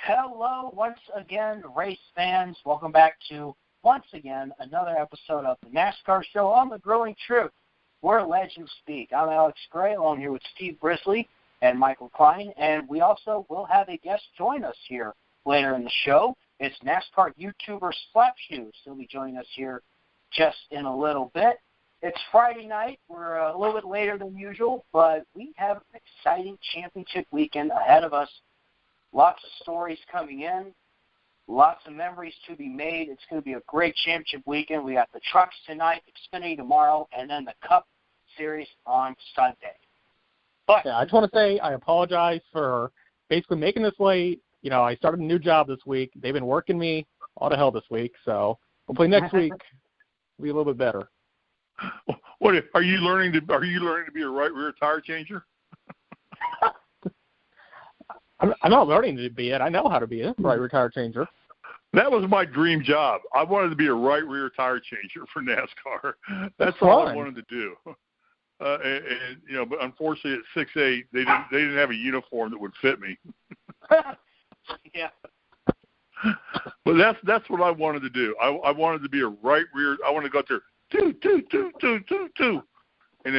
Hello, once again, race fans. Welcome back to, once again, another episode of the NASCAR Show on the Growing Truth, where legends speak. I'm Alex Gray, along here with Steve Risley and Michael Klein, and we also will have a guest join us here later in the show. It's NASCAR Youtuber S1apSh0es. He'll be joining us here just in a little bit. It's Friday night. We're a little bit later than usual, but we have an exciting championship weekend ahead of us. Lots of stories coming in, lots of memories to be made. It's going to be a great championship weekend. We got the trucks tonight, Xfinity tomorrow, and then the Cup Series on Sunday. But I just want to say I apologize for basically making this late. You know, I started a new job this week. They've been working me all to hell this week, so hopefully next week will be a little bit better. What are you learning to be a right rear tire changer? I'm not learning to be it. I know how to be a right rear tire changer. That was my dream job. I wanted to be a right rear tire changer for NASCAR. That's all I wanted to do. And you know, but unfortunately at 6'8", they didn't have a uniform that would fit me. Yeah. But that's what I wanted to do. I wanted to be a right rear. I wanted to go out there, two, and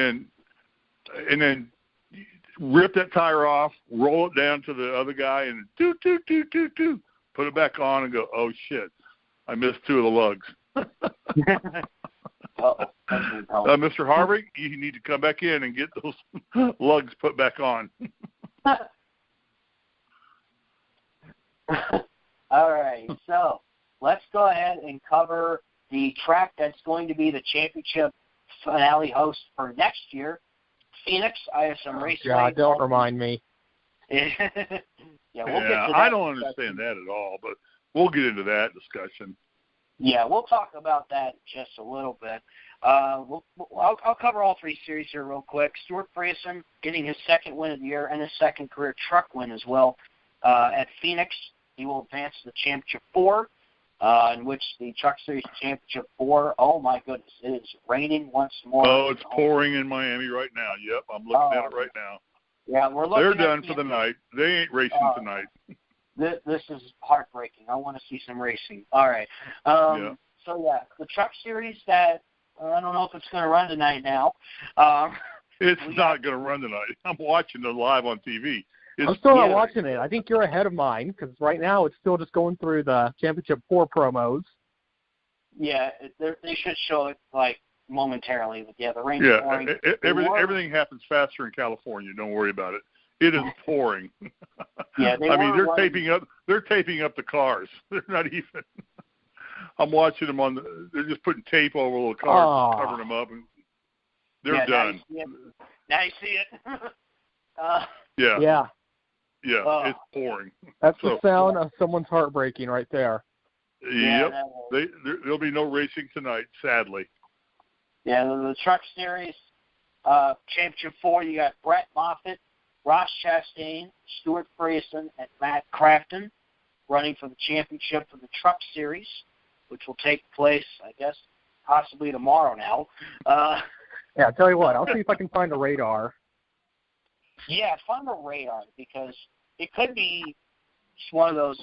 then rip that tire off, roll it down to the other guy, and do, put it back on and go, oh, shit, I missed two of the lugs. Mr. Harvick, you need to come back in and get those lugs put back on. All right, so let's go ahead and cover the track that's going to be the championship finale host for next year. Pheonix, ISM Raceway. God, don't remind me. We'll get to that. I don't understand that at all, but we'll get into that discussion. Yeah, we'll talk about that just a little bit. I'll cover all three series here real quick. Stuart Friesen getting his second win of the year and his second career truck win as well at Pheonix. He will advance to the Championship 4. In which the Truck Series Championship 4, oh my goodness, it is raining once more. Oh, it's pouring in Miami right now. Yep, I'm looking at it right now. Yeah, we're looking. They're done for the night. They ain't racing tonight. This is heartbreaking. I want to see some racing. All right. So, the Truck Series that, I don't know if it's going to run tonight now. It's not going to run tonight. I'm watching it live on TV. I'm still not watching it. I think you're ahead of mine because right now it's still just going through the Championship 4 promos. Yeah, they should show it like momentarily. But the rain's pouring. Everything happens faster in California. Don't worry about it. It is pouring. Yeah, they're taping up the cars. They're not even. I'm watching them they're just putting tape over the cars, covering them up, and they're done. Now you see it. Yeah. It's pouring. That's the sound of someone's heart breaking right there. Yep. There'll be no racing tonight, sadly. Yeah, the Truck Series Championship 4, you got Brett Moffitt, Ross Chastain, Stuart Friesen, and Matt Crafton running for the championship for the Truck Series, which will take place, I guess, possibly tomorrow now. I'll tell you what. I'll see if I can find a radar. Yeah, find a radar because it could be just one of those,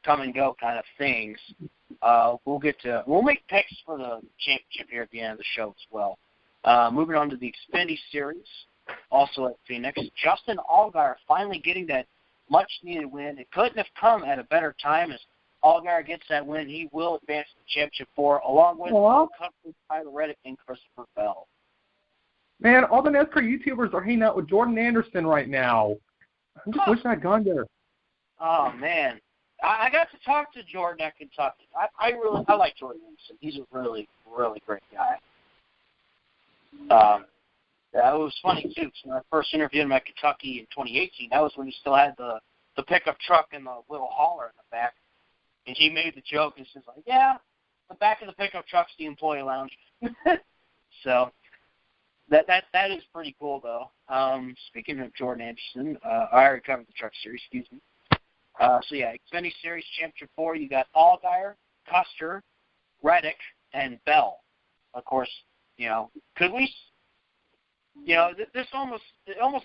come and go kind of things. We'll make picks for the championship here at the end of the show as well. Moving on to the Xfinity Series, also at Pheonix. Justin Allgaier finally getting that much-needed win. It couldn't have come at a better time. As Allgaier gets that win, he will advance to the Championship 4, along with Tyler Reddick and Christopher Bell. Man, all the NASCAR YouTubers are hanging out with Jordan Anderson right now. I'm just wishing I'd gone there. Oh, man. I got to talk to Jordan at Kentucky. I like Jordan Anderson. He's a really, really great guy. It was funny, too, because when I first interviewed him at Kentucky in 2018, that was when he still had the pickup truck and the little hauler in the back. And he made the joke and says, like, yeah, the back of the pickup truck's the employee lounge. So that is pretty cool, though. Speaking of Jordan Anderson, I already covered the Truck Series, excuse me. Xfinity Series Championship 4, you got Allgaier, Custer, Reddick, and Bell. Of course, could we, this almost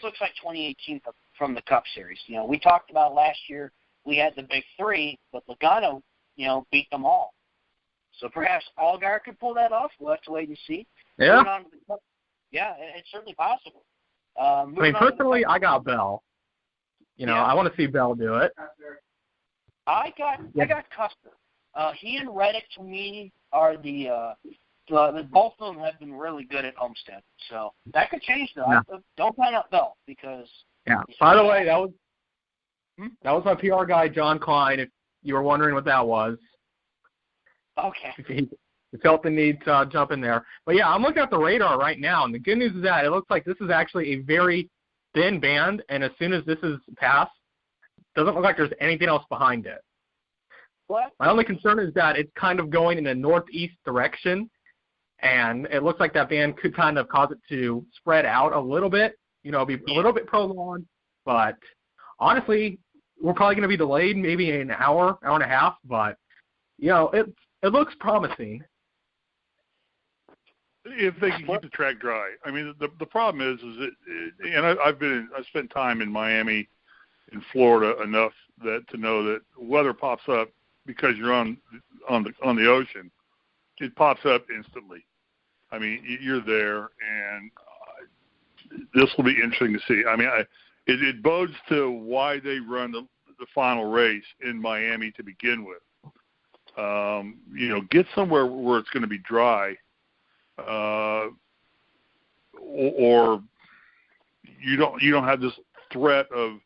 looks like 2018 from the Cup Series. We talked about last year we had the big three, but Logano, beat them all. So perhaps Allgaier could pull that off. We'll have to wait and see. Yeah. Yeah, it's certainly possible. Personally, I got Bell. I want to see Bell do it. I got Custer. He and Reddick, to me, are both of them have been really good at Homestead. So that could change, though. Yeah. Don't count out Bell because. Yeah. By the way, that was my PR guy, John Klein. If you were wondering what that was. Okay. He felt the need to jump in there. But yeah, I'm looking at the radar right now, and the good news is that it looks like this is actually a very thin band, and as soon as this is passed, it doesn't look like there's anything else behind it. What? My only concern is that it's kind of going in a northeast direction, and it looks like that band could kind of cause it to spread out a little bit, be a little bit prolonged. But honestly, we're probably going to be delayed maybe an hour and a half, but, it looks promising. If they can keep the track dry. I mean, the problem is that, and I spent time in Miami, in Florida enough to know that weather pops up because you're on the ocean. It pops up instantly. I mean, you're there, and this will be interesting to see. I mean, it bodes to why they run the final race in Miami to begin with. Get somewhere where it's going to be dry. Or you don't have this threat of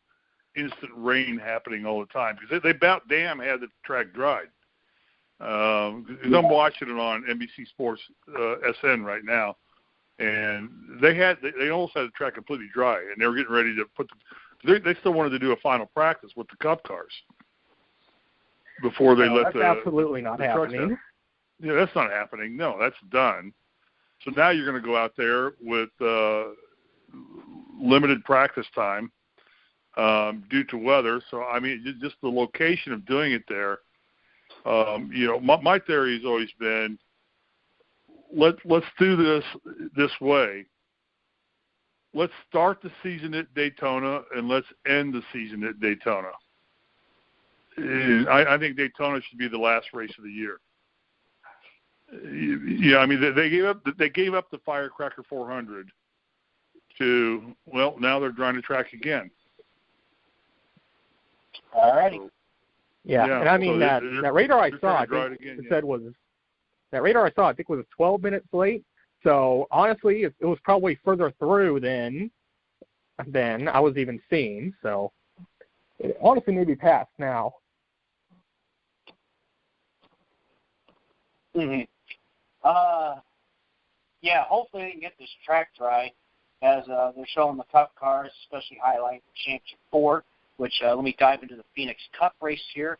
instant rain happening all the time because they about damn had the track dried. I'm watching it on NBC Sports SN right now, and they almost had the track completely dry, and they were getting ready to they still wanted to do a final practice with the Cup cars before they let that's absolutely not happening. Yeah, that's not happening. No, that's done. So now you're going to go out there with limited practice time due to weather. So, I mean, just the location of doing it there, my theory has always been, let's do this way. Let's start the season at Daytona and let's end the season at Daytona. I think Daytona should be the last race of the year. Yeah, I mean they gave up the Firecracker 400 now they're trying to track again. All righty. Yeah, and I mean that radar I saw, I think was 12 minutes late. So honestly, it was probably further through than I was even seeing. So it honestly may be past now. Mm-hmm. Yeah, hopefully they can get this track dry as they're showing the Cup cars, especially highlighting the Championship 4, which let me dive into the Pheonix Cup race here.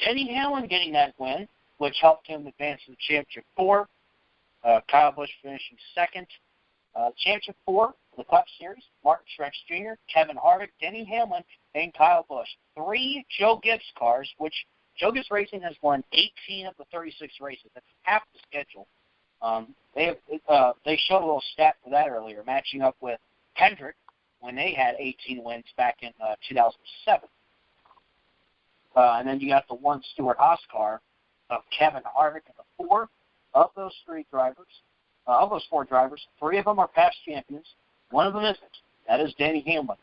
Denny Hamlin getting that win, which helped him advance to the Championship 4. Kyle Busch finishing second. Championship 4, the Cup Series, Martin Truex Jr., Kevin Harvick, Denny Hamlin, and Kyle Busch. 3 Joe Gibbs cars, which Joe Gibbs Racing has won 18 of the 36 races. That's half the schedule. They showed a little stat for that earlier, matching up with Hendrick when they had 18 wins back in 2007. And then you got the 1 Stewart Haas car of Kevin Harvick and the 4 of those 3 drivers. Of those 4 drivers, 3 of them are past champions. 1 of them isn't. That is Denny Hamlin.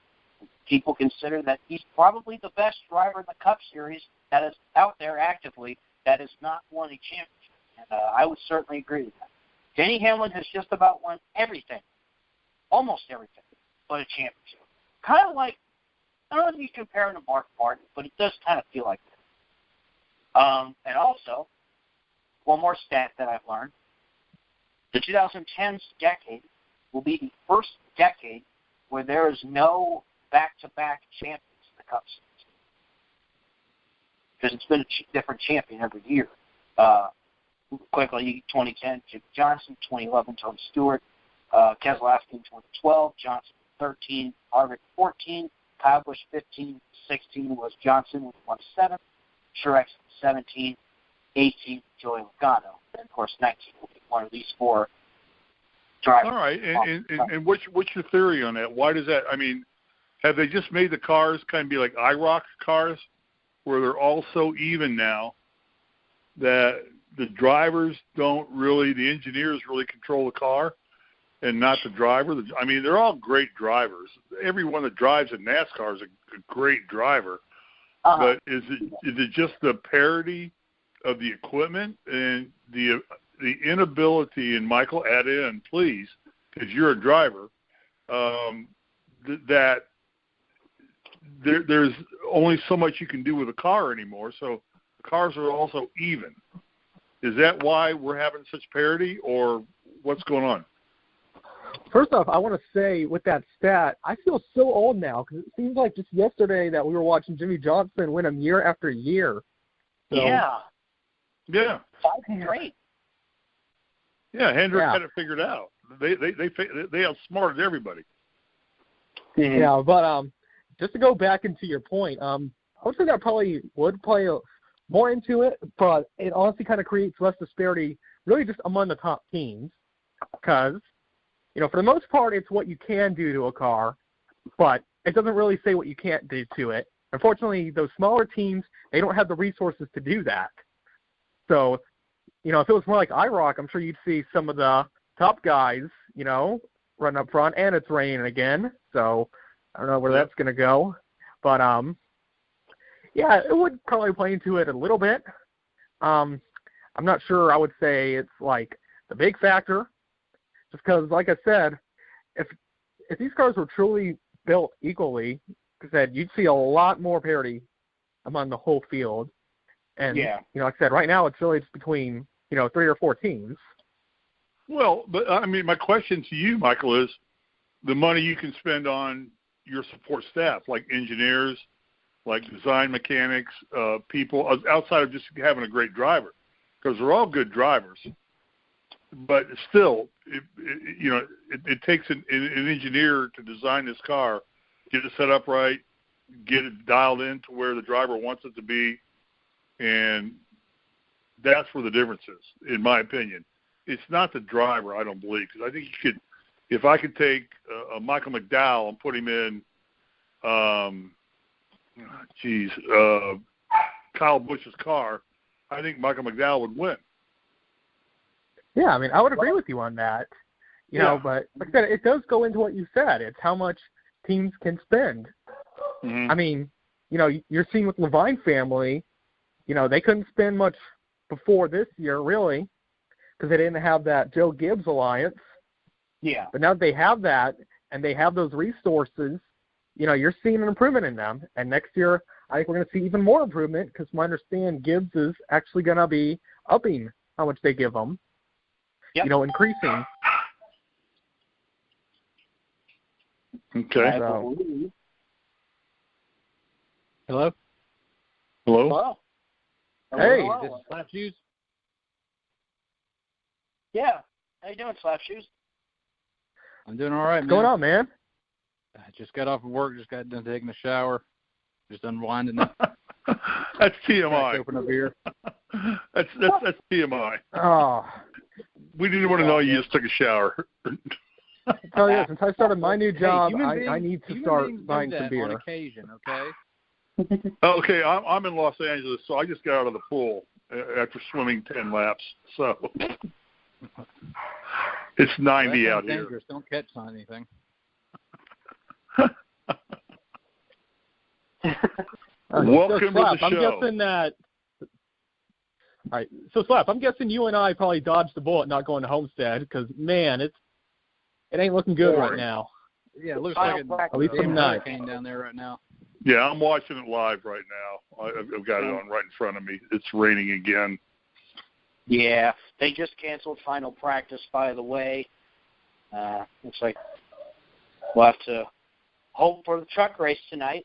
People consider that he's probably the best driver in the Cup Series that is out there actively that has not won a championship. And I would certainly agree with that. Denny Hamlin has just about won everything, almost everything, but a championship. Kind of like, I don't know if you compare him to Mark Martin, but it does kind of feel like that. And also, one more stat that I've learned, the 2010s decade will be the first decade where there is no back-to-back champions in the Cup Series. Because it's been a different champion every year. Quickly, 2010, Jim Johnson, 2011, Tony Stewart, Keselowski in 2012, Johnson 13, Harvick 14, Kyle Busch 15, 16 was Johnson with 1-7, Truex 17, 18, Joey Logano, and of course 19 will be one of these 4 drivers. All right, and what's your theory on that? Why does that? I mean, have they just made the cars kind of be like IROC cars? where they're all so even now that the drivers don't really, the engineers really control the car and not the driver. I mean, they're all great drivers. Everyone that drives in NASCAR is a great driver. But is it just the parity of the equipment and the inability, and Michael, add in, please, because you're a driver, that there's only so much you can do with a car anymore, so the cars are also even. Is that why we're having such parity, or what's going on? First off, I want to say with that stat, I feel so old now because it seems like just yesterday that we were watching Jimmy Johnson win them year after year. So, yeah. Yeah. 5 straight. Yeah, Hendrick had it figured out. They outsmarted everybody. Mm-hmm. Yeah, but just to go back into your point, I would say that probably would play more into it, but it honestly kind of creates less disparity really just among the top teams because, for the most part, it's what you can do to a car, but it doesn't really say what you can't do to it. Unfortunately, those smaller teams, they don't have the resources to do that. So, if it was more like IROC, I'm sure you'd see some of the top guys, run up front, and it's raining again. So I don't know where that's going to go. But, yeah, it would probably play into it a little bit. I'm not sure I would say it's like the big factor, just because, like I said, if these cars were truly built equally, you'd see a lot more parity among the whole field. And, like I said, right now it's really just between, 3 or 4 teams. Well, but, I mean, my question to you, Michael, is the money you can spend on your support staff, like engineers, like design mechanics, people, outside of just having a great driver, because they're all good drivers. But still, it takes an engineer to design this car, get it set up right, get it dialed in to where the driver wants it to be, and that's where the difference is, in my opinion. It's not the driver, I don't believe, because I think if I could take a Michael McDowell and put him in, Kyle Busch's car, I think Michael McDowell would win. Yeah, I mean, I would agree with you on that. But like I said, it does go into what you said. It's how much teams can spend. Mm-hmm. I mean, you're seeing with Levine family, they couldn't spend much before this year, really, because they didn't have that Joe Gibbs alliance. Yeah. But now that they have that and they have those resources, you're seeing an improvement in them. And next year, I think we're going to see even more improvement because from my understanding, Gibbs is actually going to be upping how much they give them. Yep. Increasing. Okay. So. Hello? Hello? Hey. This is Slap Shoes. Yeah. How you doing, Slap Shoes? I'm doing all right, man. What's going on, man? I just got off of work, just got done taking a shower, just unwinding. That's TMI. Open a beer. That's TMI. Oh. We didn't want to know you just took a shower. I tell you, since I started my new job, Hey, I need to start buying some beer. On occasion, okay? Okay, I'm in Los Angeles, so I just got out of the pool after swimming 10 laps. So it's 90 out here. Dangerous. Don't catch on anything. Welcome to the show. I'm guessing that. All right, so Slap, I'm guessing you and I probably dodged the bullet not going to Homestead because man, it ain't looking good right now. Yeah, it looks like at least some night hurricane down there right now. Yeah, I'm watching it live right now. I've got it on right in front of me. It's raining again. Yeah, they just canceled final practice, by the way. Looks like we'll have to hope for the truck race tonight.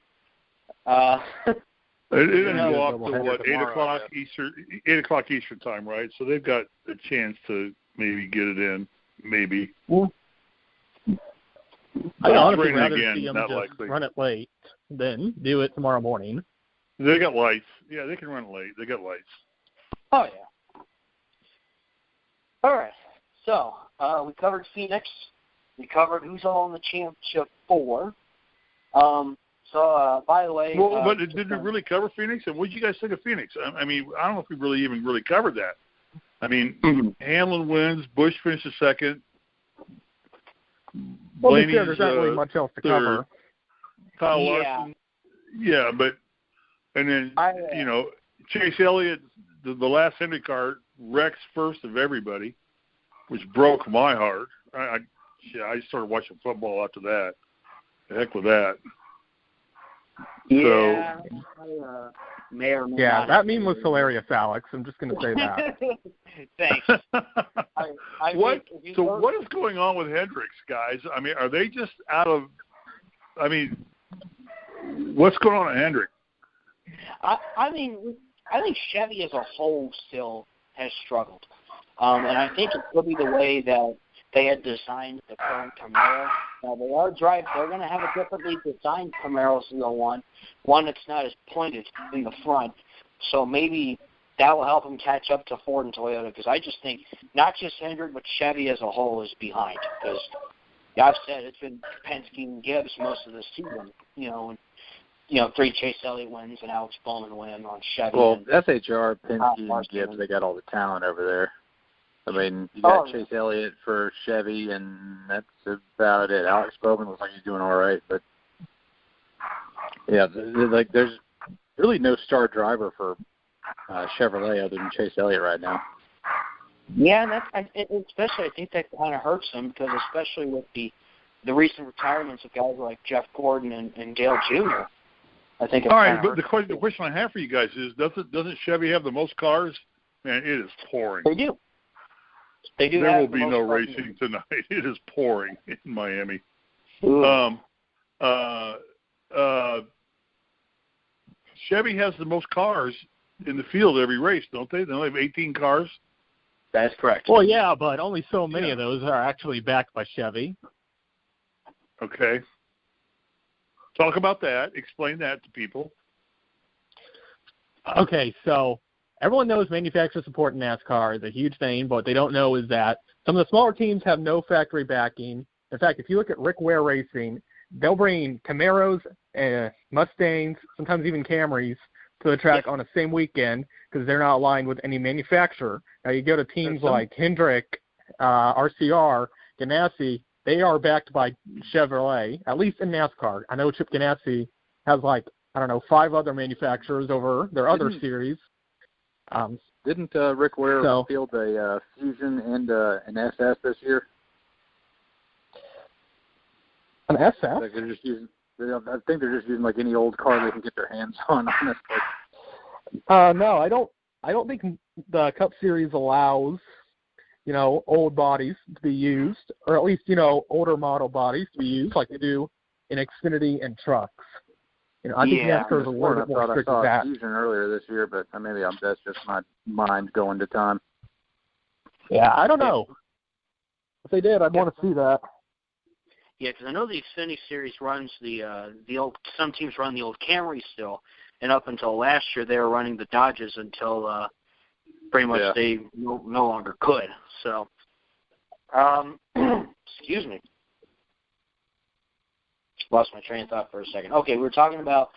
It didn't go off to what, 8 tomorrow, o'clock Eastern, 8 o'clock Eastern time, right? So they've got a chance to maybe get it in, maybe. I'd honestly rather again, see them not just likely. run it late than do it tomorrow morning. They got lights. Yeah, they can run it late. They got lights. Oh, yeah. All right. So we covered Pheonix. We covered who's all in the championship 4. So, by the way... Well, but did it really cover Pheonix? And what did you guys think of Pheonix? I mean, I don't know if we really covered that. I mean, Hamlin wins. Busch finishes second. Well, Blaney's, there's not really much else to cover. Kyle Larson. Yeah, but... And then, Chase Elliott, the last Hendrick car, wrecks first of everybody, which broke my heart. I started watching football after that. The heck with that. Yeah. So, that meme was hilarious, Alex. I'm just going to say that. Thanks. What is going on with Hendricks, guys? I mean, are they just out of – I mean, what's going on at Hendrick? I think Chevy as a whole still has struggled. And I think it could be the way that they had designed the current Camaro. Now, they're going to have a differently designed Camaro Z01, one that's not as pointed in the front. So maybe that will help them catch up to Ford and Toyota, because I just think not just Hendrick, but Chevy as a whole is behind. Because I've said it's been Penske and Gibbs most of the season, and 3 Chase Elliott wins and Alex Bowman win on Chevy. Well, SHR, Penske, and Gibbs, they got all the talent over there. I mean, you got Chase Elliott for Chevy, and that's about it. Alex Bowman looks like he's doing all right, but yeah, there's really no star driver for Chevrolet other than Chase Elliott right now. Yeah, and especially I think that kind of hurts them, because especially with the recent retirements of guys like Jeff Gordon and Dale Jr. I think. All right, but the question I have for you guys is: doesn't Chevy have the most cars? Man, it is pouring. They do. There will be no racing tonight. It is pouring in Miami. Chevy has the most cars in the field every race, don't they? They only have 18 cars. That's correct. Well, yeah, but only so many of those are actually backed by Chevy. Okay. Talk about that. Explain that to people. Okay, so everyone knows manufacturer support in NASCAR is a huge thing, but what they don't know is that some of the smaller teams have no factory backing. In fact, if you look at Rick Ware Racing, they'll bring Camaros, Mustangs, sometimes even Camrys to the track on the same weekend because they're not aligned with any manufacturer. Now, you go to teams like Hendrick, RCR, Ganassi, they are backed by Chevrolet, at least in NASCAR. I know Chip Ganassi has 5 other manufacturers over their other series. Didn't Rick Ware field a Fusion and an SS this year? An SS? I think they're just using like any old car they can get their hands on. Honestly. No, I don't think the Cup Series allows old bodies to be used, or at least older model bodies to be used, like they do in Xfinity and trucks. I think NASCAR is a little bit more strict with that. Fusion earlier this year, but maybe that's just my mind going to time. Yeah, I don't know. If they did, I'd want to see that. Yeah, because I know the Xfinity Series runs the old. Some teams run the old Camry still, and up until last year they were running the Dodges until pretty much they no longer could. So, excuse me. Lost my train of thought for a second. Okay, we're talking about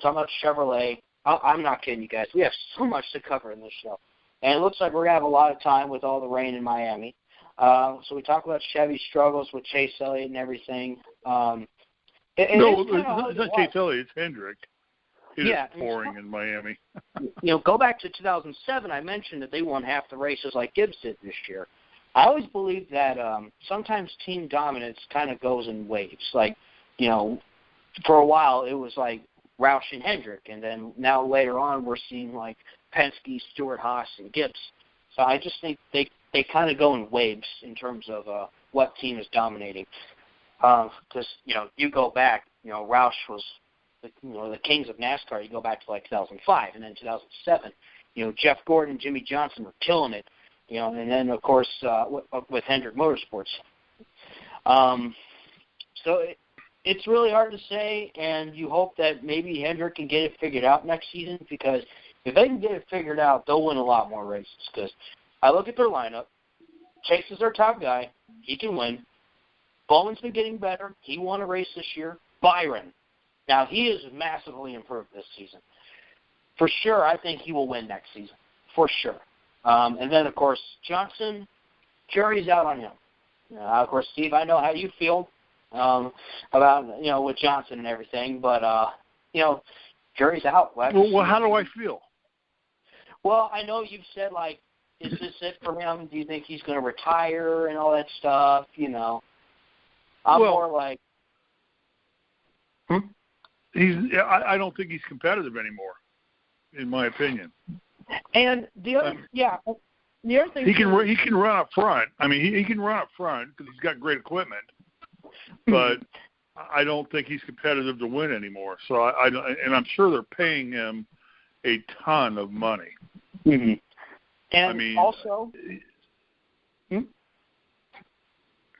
Chevrolet. I'm not kidding you guys. We have so much to cover in this show, and it looks like we're gonna have a lot of time with all the rain in Miami. So we talk about Chevy's struggles with Chase Elliott and everything. It's not Chase Elliott. It's Hendrick. It is pouring in Miami. Go back to 2007. I mentioned that they won half the races like Gibbs did this year. I always believe that sometimes team dominance kind of goes in waves. Like, for a while it was like Roush and Hendrick, and then now later on we're seeing like Penske, Stewart, Haas, and Gibbs. So I just think they kind of go in waves in terms of what team is dominating. Because, you go back, Roush was the kings of NASCAR. You go back to like 2005, and then 2007, Jeff Gordon and Jimmy Johnson were killing it, and then of course with Hendrick Motorsports. So it's really hard to say, and you hope that maybe Hendrick can get it figured out next season, because if they can get it figured out, they'll win a lot more races. Because I look at their lineup. Chase is their top guy. He can win. Bowman's been getting better. He won a race this year. Byron. Now, he is massively improved this season. For sure, I think he will win next season. For sure. And then, of course, Johnson, jury's out on him. Of course, Steve, I know how you feel about, with Johnson and everything, but, jury's out. Well, how do I feel? Well, I know you've said, like, is this it for him? Do you think he's going to retire and all that stuff? I'm more like... I don't think he's competitive anymore, in my opinion. And the other, the other thing... He can run up front. I mean, he can run up front because he's got great equipment, but I don't think he's competitive to win anymore. So and I'm sure they're paying him a ton of money. Mm-hmm. And I mean, also,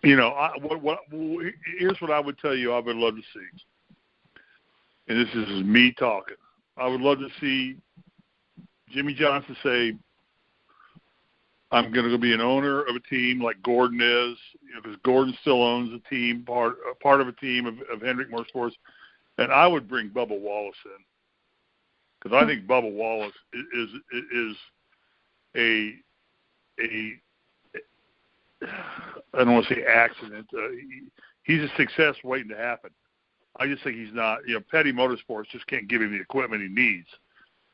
here's what I would tell you I would love to see. And this is me talking. I would love to see Jimmy Johnson say, I'm going to be an owner of a team like Gordon is, because Gordon still owns a team, part of a team of Hendrick Motorsports, and I would bring Bubba Wallace in, because I think Bubba Wallace is a I don't want to say accident. He's a success waiting to happen. I just think he's not. Petty Motorsports just can't give him the equipment he needs.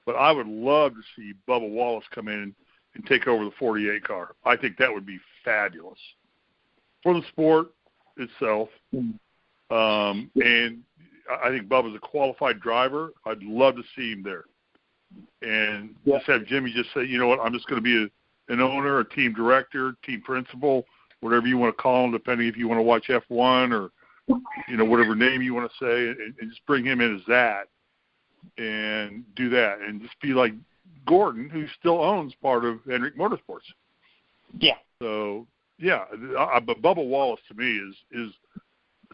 But I would love to see Bubba Wallace come in and take over the 48 car. I think that would be fabulous for the sport itself. And I think Bubba's a qualified driver. I'd love to see him there. And just have Jimmy just say, you know what, I'm just going to be an owner, a team director, team principal, whatever you want to call him, depending if you want to watch F1 or, whatever name you want to say, and just bring him in as that and do that. And just be like Gordon, who still owns part of Hendrick Motorsports. Yeah. So, but Bubba Wallace to me is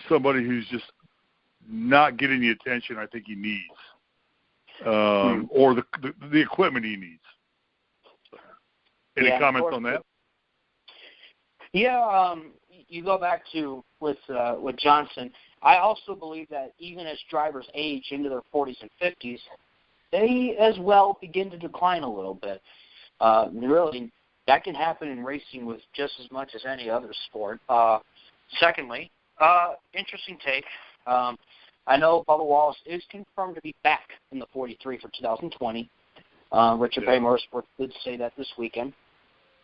somebody who's just not getting the attention I think he needs. Or the equipment he needs. Any comments on that? Yeah, you go back to with Johnson. I also believe that even as drivers age into their 40s and 50s, they as well begin to decline a little bit. Really, that can happen in racing with just as much as any other sport. Secondly, interesting take. I know Bubba Wallace is confirmed to be back in the 43 for 2020. Richard Bay Motorsports did say that this weekend.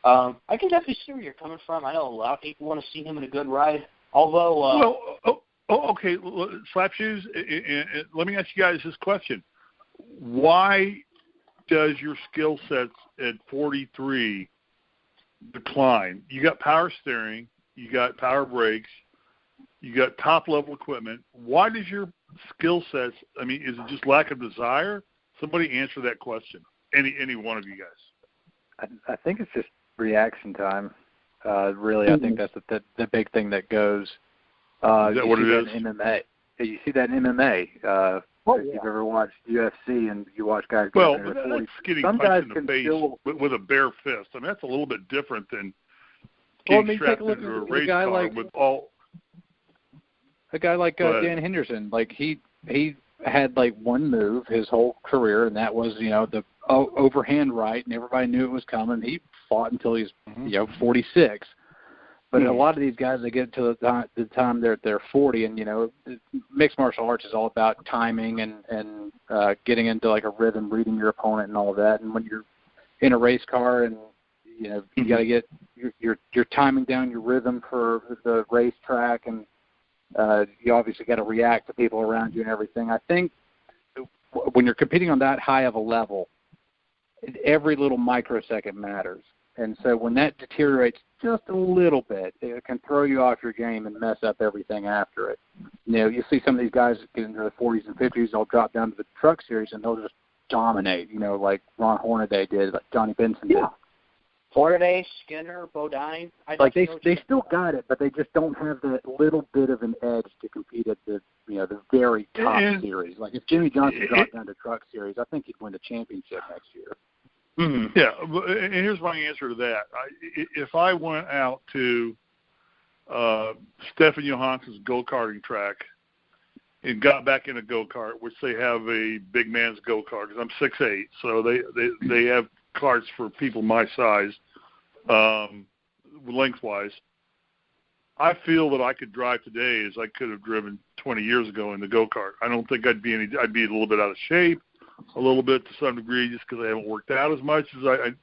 I can definitely see where you're coming from. I know a lot of people want to see him in a good ride. Although, okay, Slap Shoes. Let me ask you guys this question: why does your skill sets at 43 decline? You got power steering, you got power brakes, you got top level equipment. Why does your skill sets? I mean, is it just lack of desire? Somebody answer that question. Any one of you guys. I think it's just reaction time. Really, I think that's the big thing that goes. Is that what it is? In MMA. You see that in MMA. If you've ever watched UFC and you watch guys get that's getting punched in the face with a bare fist. I mean, that's a little bit different than getting strapped into a race car with all. A guy like Dan Henderson, like he had like one move his whole career, and that was the overhand right, and everybody knew it was coming. He fought until he's 46. But a lot of these guys, they get to the time they're 40, and mixed martial arts is all about timing and getting into like a rhythm, reading your opponent, and all of that. And when you're in a race car, and you got to get your timing down, your rhythm for the racetrack, and you obviously got to react to people around you and everything. I think when you're competing on that high of a level, every little microsecond matters. And so when that deteriorates just a little bit, it can throw you off your game and mess up everything after it. You see some of these guys get into their 40s and 50s, they'll drop down to the truck series and they'll just dominate, like Ron Hornaday did, like Johnny Benson did. Hornaday, Skinner, Bodine. They still got it, but they just don't have that little bit of an edge to compete at the the very top series. Like if Jimmy Johnson dropped down to truck series, I think he'd win the championship next year. Mm-hmm. Yeah, and here's my answer to that. If I went out to Stefan Johansson's go-karting track and got back in a go-kart, which they have a big man's go-kart, because I'm 6'8", so they have karts for people my size, lengthwise. I feel that I could drive today as I could have driven 20 years ago in the go-kart. I don't think I'd be a little bit out of shape, a little bit to some degree, just because I haven't worked out as much as I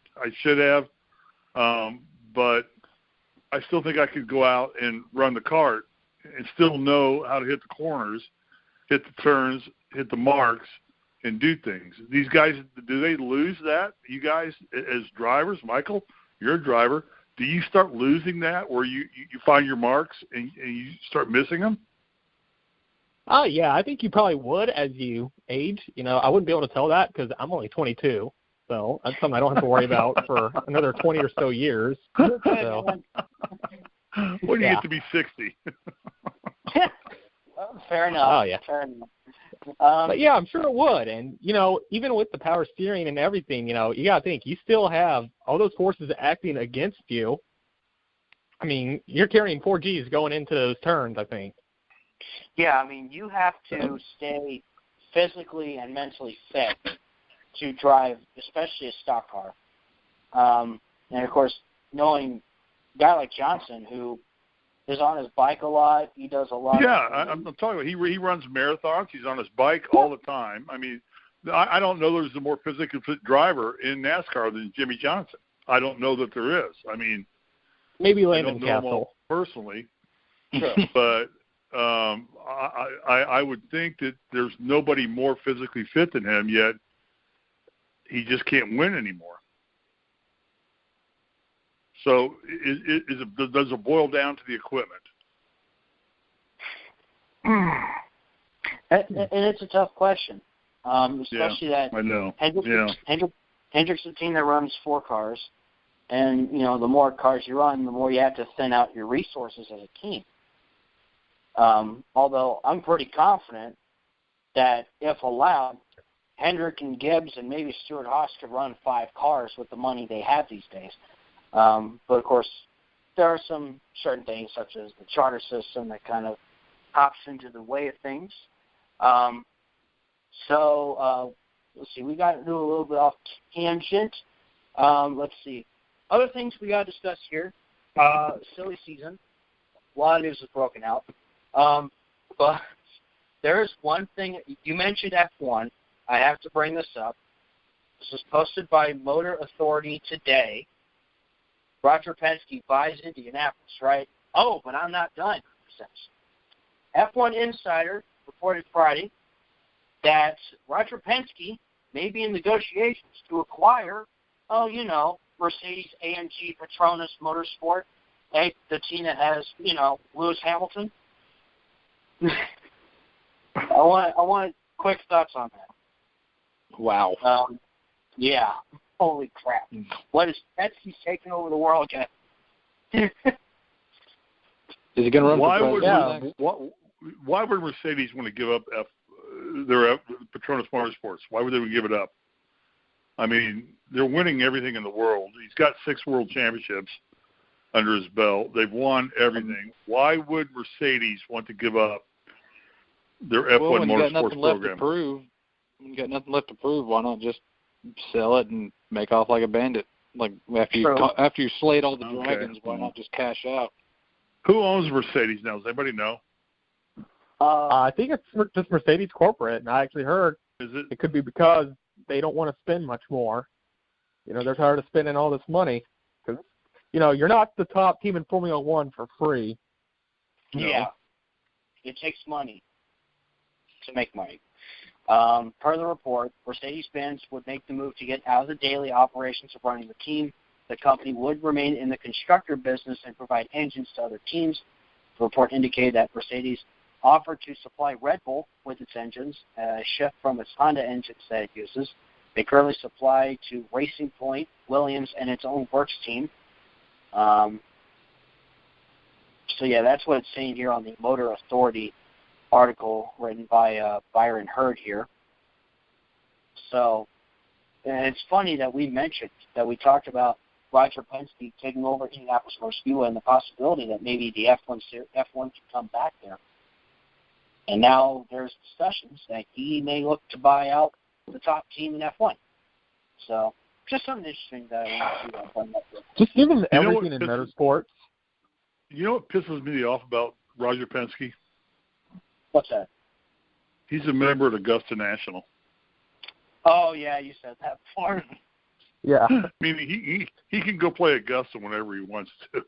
should have. But I still think I could go out and run the kart and still know how to hit the corners, hit the turns, hit the marks, and do things. These guys, do they lose that? You guys, as drivers, Michael, you're a driver. Do you start losing that where you find your marks and you start missing them? Oh, yeah, I think you probably would as you age. I wouldn't be able to tell that because I'm only 22. So that's something I don't have to worry about for another 20 or so years. So. When do you get to be 60? Fair enough. Oh, yeah. Fair enough. But, yeah, I'm sure it would. And, even with the power steering and everything, you got to think, you still have all those forces acting against you. I mean, you're carrying 4 Gs going into those turns, I think. Yeah, I mean, you have to stay physically and mentally fit to drive, especially a stock car. And, of course, knowing a guy like Johnson who is on his bike a lot, he does a lot. Yeah, I'm talking about he runs marathons. He's on his bike all the time. I mean, I don't know there's a more physically fit driver in NASCAR than Jimmy Johnson. I don't know that there is. I mean, maybe Landon I don't know him Castle personally, Sure. but I would think that there's nobody more physically fit than him, yet he just can't win anymore. So does it boil down to the equipment? And it's a tough question, especially that I know. Hendrick's a team that runs 4 cars, and, the more cars you run, the more you have to thin out your resources as a team. Although I'm pretty confident that if allowed, Hendrick and Gibbs and maybe Stewart Haas could run 5 cars with the money they have these days. But, of course, there are some certain things, such as the charter system, that kind of hops into the way of things. So let's see. We got to do a little bit off tangent. Let's see. Other things we got to discuss here. Silly season. A lot of news is broken out. But there is one thing. You mentioned F1. I have to bring this up. This was posted by Motor Authority today. Roger Penske buys Indianapolis, right? Oh, but I'm not done. F1 Insider reported Friday that Roger Penske may be in negotiations to acquire, Mercedes-AMG Petronas Motorsport, the team that has, Lewis Hamilton. I want quick thoughts on that. Wow. Yeah. Holy crap. What is Penske taking over the world again? Is he going to run for president? Why would Mercedes want to give up their Petronas Motorsports? Why would they give it up? I mean, they're winning everything in the world. He's got 6 world championships under his belt. They've won everything. Why would Mercedes want to give up their F1 Motorsports program? When you got nothing left to prove, why not just sell it and make off like a bandit? Like after you slayed all the dragons, why not just cash out? Who owns Mercedes now? Does anybody know? I think it's just Mercedes corporate, and I actually heard it could be because they don't want to spend much more. They're tired of spending all this money because, you're not the top team in Formula One for free. Yeah. It takes money to make money. Per the report, Mercedes-Benz would make the move to get out of the daily operations of running the team. The company would remain in the constructor business and provide engines to other teams. The report indicated that Mercedes offered to supply Red Bull with its engines, a shift from its Honda engines that it uses. They currently supply to Racing Point, Williams, and its own works team. So, yeah, that's what it's saying here on the Motor Authority article written by Byron Hurd here. So, and it's funny that we talked about Roger Penske taking over Indianapolis Motor Speedway and the possibility that maybe the F1 can come back there. And now there's discussions that he may look to buy out the top team in F1. So just something interesting that I want to bring up with. Just given everything in motorsports. You know what pisses me off about Roger Penske? What's that? He's a member of Augusta National. Oh, yeah, you said that before. Yeah. I mean, he can go play Augusta whenever he wants to.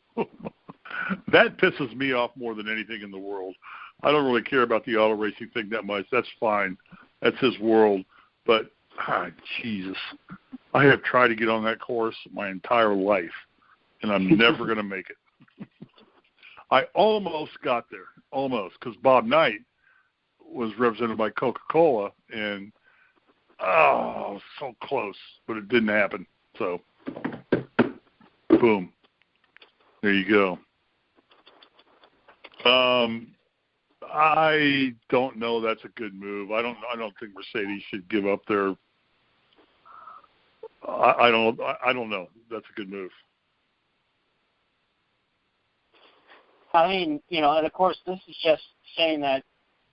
That pisses me off more than anything in the world. I don't really care about the auto racing thing that much. That's fine. That's his world. But, Jesus, I have tried to get on that course my entire life, and I'm never going to make it. I almost got there, because Bob Knight was represented by Coca-Cola, and so close, but it didn't happen. So, boom, there you go. I don't know. That's a good move. I don't think Mercedes should give up their. I don't know. That's a good move. I mean, and of course, this is just saying that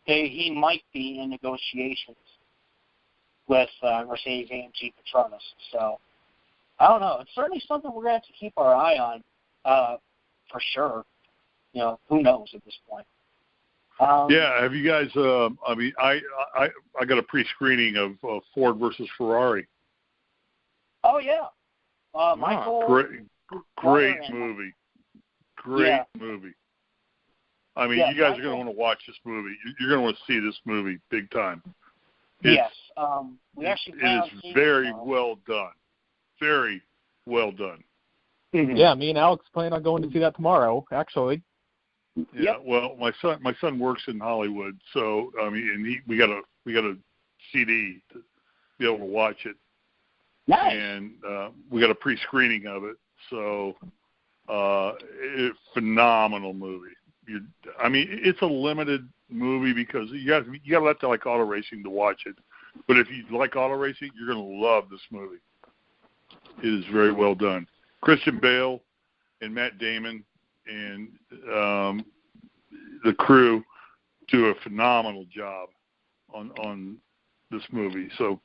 he might be in negotiations with Mercedes-AMG Petronas. So, I don't know. It's certainly something we're going to have to keep our eye on for sure. Who knows at this point. Yeah, have you guys, I got a pre-screening of Ford versus Ferrari. Oh, yeah. Michael. Great movie. Great movie. I mean, you guys are going to want to watch this movie. You're going to want to see this movie big time. Yes. We actually it is very well done. Very well done. Mm-hmm. Yeah, me and Alex plan on going to see that tomorrow, actually. Yeah, well, my son works in Hollywood, so and we got a CD to be able to watch it. Nice. And we got a pre-screening of it, so phenomenal movie. It's a limited movie because you got to let the auto racing to watch it. But if you like auto racing, you're going to love this movie. It is very well done. Christian Bale and Matt Damon and the crew do a phenomenal job on this movie. So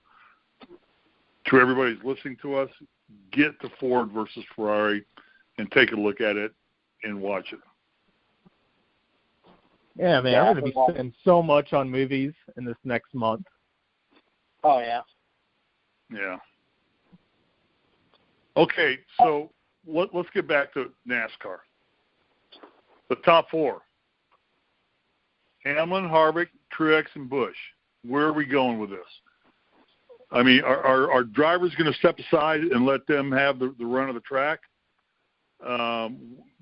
to everybody who's listening to us, get to Ford versus Ferrari and take a look at it and watch it. Yeah, man, I'm going to be spending so much on movies in this next month. Oh, yeah. Yeah. Okay, so let's get back to NASCAR. The top four. Hamlin, Harvick, Truex, and Busch. Where are we going with this? I mean, are drivers going to step aside and let them have the run of the track?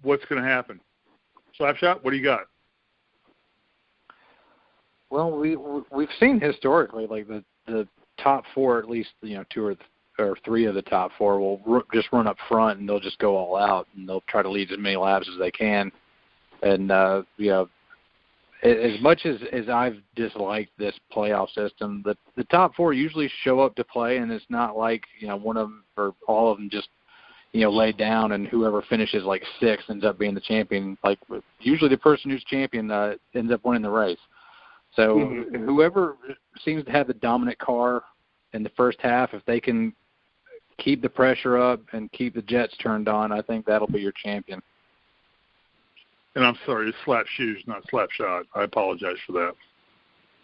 What's going to happen? Slapshot, what do you got? Well, we've seen historically, like the top four, at least two or three of the top four will just run up front and they'll just go all out and they'll try to lead as many laps as they can. And as much as I've disliked this playoff system, the top four usually show up to play, and it's not like one of them or all of them just lay down and whoever finishes like sixth ends up being the champion. Like usually the person who's champion ends up winning the race. So whoever seems to have the dominant car in the first half, if they can keep the pressure up and keep the jets turned on, I think that'll be your champion. And I'm sorry, it's slap shoes, not slap shot. I apologize for that.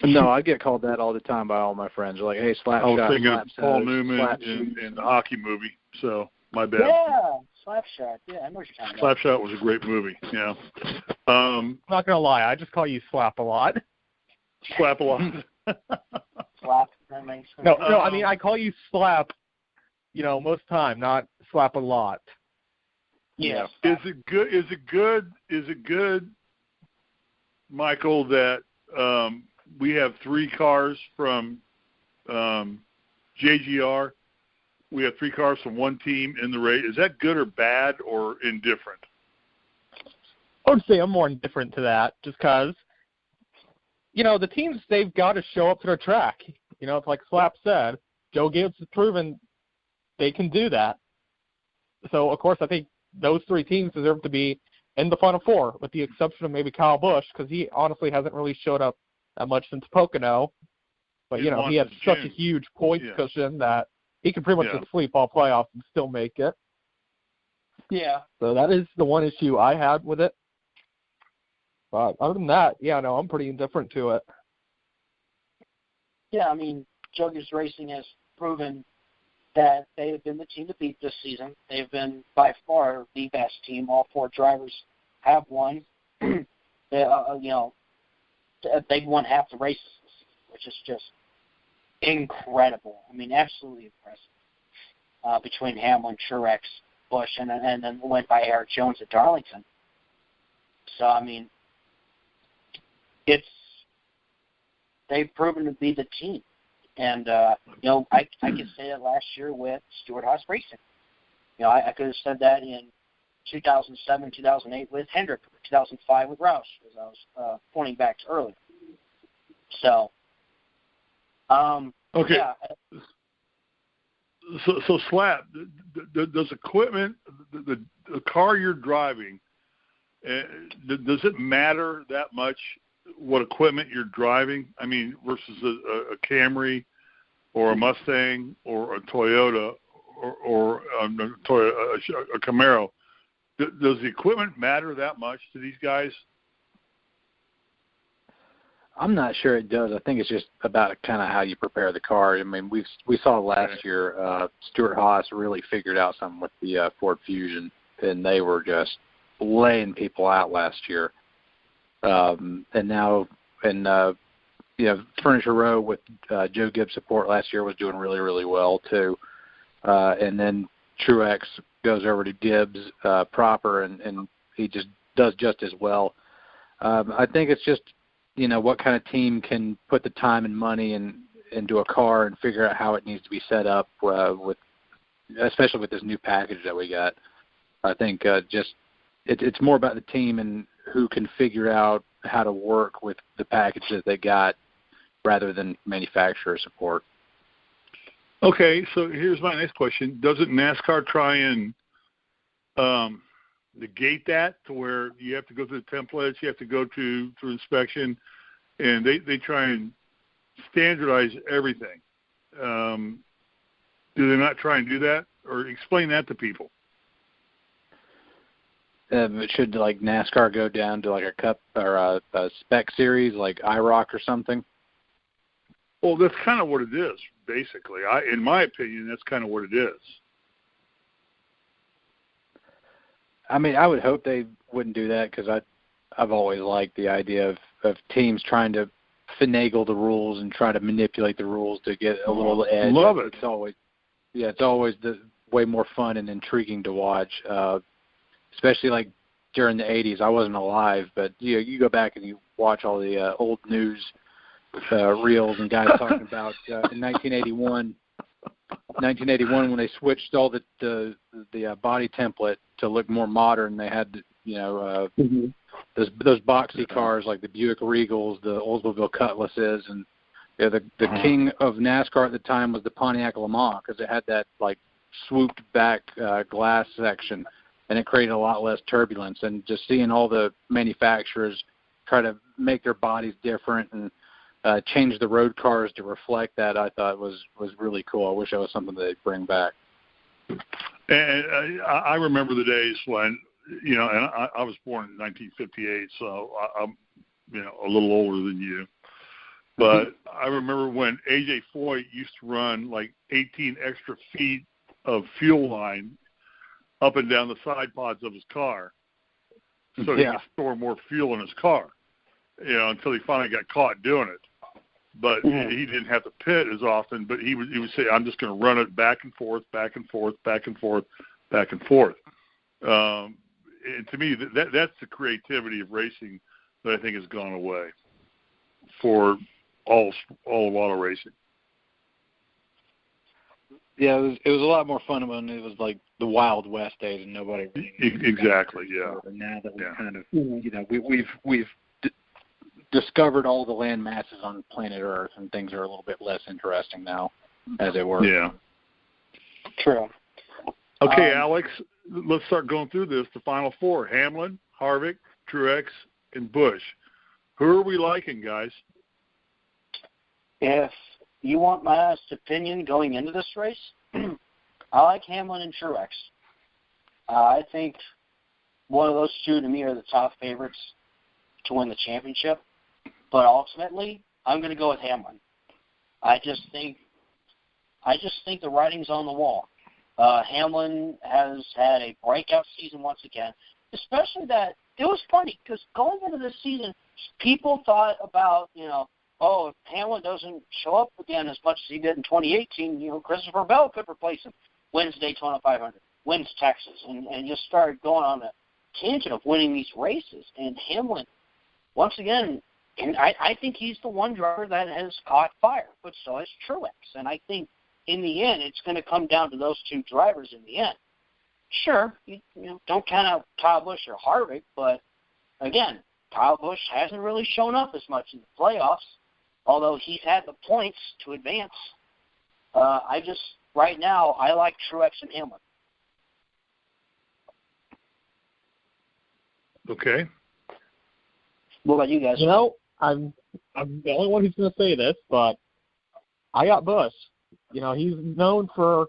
No, I get called that all the time by all my friends. They're like, hey, slap shot. I was thinking of Paul Newman in the hockey movie, so my bad. Yeah, slap shot. Yeah, I know what you're talking about. Slap shot was a great movie, yeah. I'm not going to lie, I just call you slap a lot. Slap a lot. Slap. That makes sense. No, I mean, I call you slap, most time, not slap a lot. Yeah. Is it good, Michael, that we have three cars from JGR? We have three cars from one team in the race. Is that good or bad or indifferent? I would say I'm more indifferent to that just because, the teams, they've got to show up to their track. It's like Slap said, Joe Gibbs has proven they can do that. So, of course, I think those three teams deserve to be in the Final Four, with the exception of maybe Kyle Busch, because he honestly hasn't really showed up that much since Pocono. But, you know, he had such a huge points cushion that he could pretty much just sleep all playoffs and still make it. Yeah. So that is the one issue I had with it. But other than that, yeah, no, I'm pretty indifferent to it. Yeah, I mean, Jugger's Racing has proven that they have been the team to beat this season. They've been by far the best team. All 4 drivers have won. They, you know, they've won half the races this season, which is just incredible. I mean, absolutely impressive. Between Hamlin, Truex, Busch, and then went by Eric Jones at Darlington. So, I mean, they've proven to be the team. And, you know, I could say that last year with Stewart-Haas Racing. You know, I could have said that in 2007, 2008 with Hendrick, 2005 with Roush, as I was pointing back to earlier. So, okay. Yeah. So Slap, does equipment, the car you're driving, does it matter that much what equipment you're driving? I mean, versus a Camry or a Mustang or a Toyota or a Camaro. Does the equipment matter that much to these guys? I'm not sure it does. I think it's just about kind of how you prepare the car. I mean, we saw last year Stewart-Haas really figured out something with the Ford Fusion, and they were just laying people out last year. And now, you know, Furniture Row with Joe Gibbs' support last year was doing really, really well too. And then Truex goes over to Gibbs proper, and he just does just as well. I think it's just, you know, what kind of team can put the time and money into a car and figure out how it needs to be set up with, especially with this new package that we got. I think it's more about the team and who can figure out how to work with the package that they got rather than manufacturer support. Okay, so here's my next question. Doesn't NASCAR try and negate that to where you have to go through the templates, you have to go through inspection, and they try and standardize everything? Do they not try and do that? Or explain that to people. Should, like, NASCAR go down to, like, a cup or a spec series like IROC or something? Well, that's kind of what it is, basically. In my opinion, that's kind of what it is. I mean, I would hope they wouldn't do that because I've always liked the idea of teams trying to finagle the rules and try to manipulate the rules to get a little edge. Love it. It's always way more fun and intriguing to watch, especially like during the 80s. I wasn't alive, but you go back and you watch all the old news reels and guys talking about in 1981 when they switched all the body template to look more modern. They had those boxy cars like the Buick Regals, the Oldsmobile Cutlasses, and the king of NASCAR at the time was the Pontiac Le Mans because it had that like swooped back glass section, and it created a lot less turbulence. And just seeing all the manufacturers try to make their bodies different and change the road cars to reflect that, I thought was really cool. I wish that was something they'd bring back. And I remember the days when, and I was born in 1958, so I'm, a little older than you. But I remember when A.J. Foyt used to run like 18 extra feet of fuel line up and down the side pods of his car so he could store more fuel in his car, until he finally got caught doing it. But he didn't have to pit as often, but he would say, I'm just going to run it back and forth, back and forth, back and forth, back and forth. And to me, that's the creativity of racing that I think has gone away for all of auto racing. Yeah, it was a lot more fun when it was like the Wild West days and nobody really exactly, yeah. And now that we kind of we've discovered all the land masses on planet Earth, and things are a little bit less interesting now, as they were. Yeah. True. Okay, Alex, let's start going through this. The final four: Hamlin, Harvick, Truex, and Busch. Who are we liking, guys? If you want my honest opinion going into this race, I like Hamlin and Truex. I think one of those two to me are the top favorites to win the championship. But ultimately, I'm going to go with Hamlin. I just think the writing's on the wall. Hamlin has had a breakout season once again, especially that it was funny because going into this season, people thought about, oh, if Hamlin doesn't show up again as much as he did in 2018, Christopher Bell could replace him. Wins Daytona 500, wins Texas, and just started going on a tangent of winning these races. And Hamlin, once again, and I think he's the one driver that has caught fire, but so has Truex. And I think in the end, it's going to come down to those two drivers in the end. Sure, you don't count out Kyle Busch or Harvick, but again, Kyle Busch hasn't really shown up as much in the playoffs, although he's had the points to advance. Right now, I like Truex and Hamlin. Okay. What about you guys? I'm the only one who's going to say this, but I got Busch. He's known for,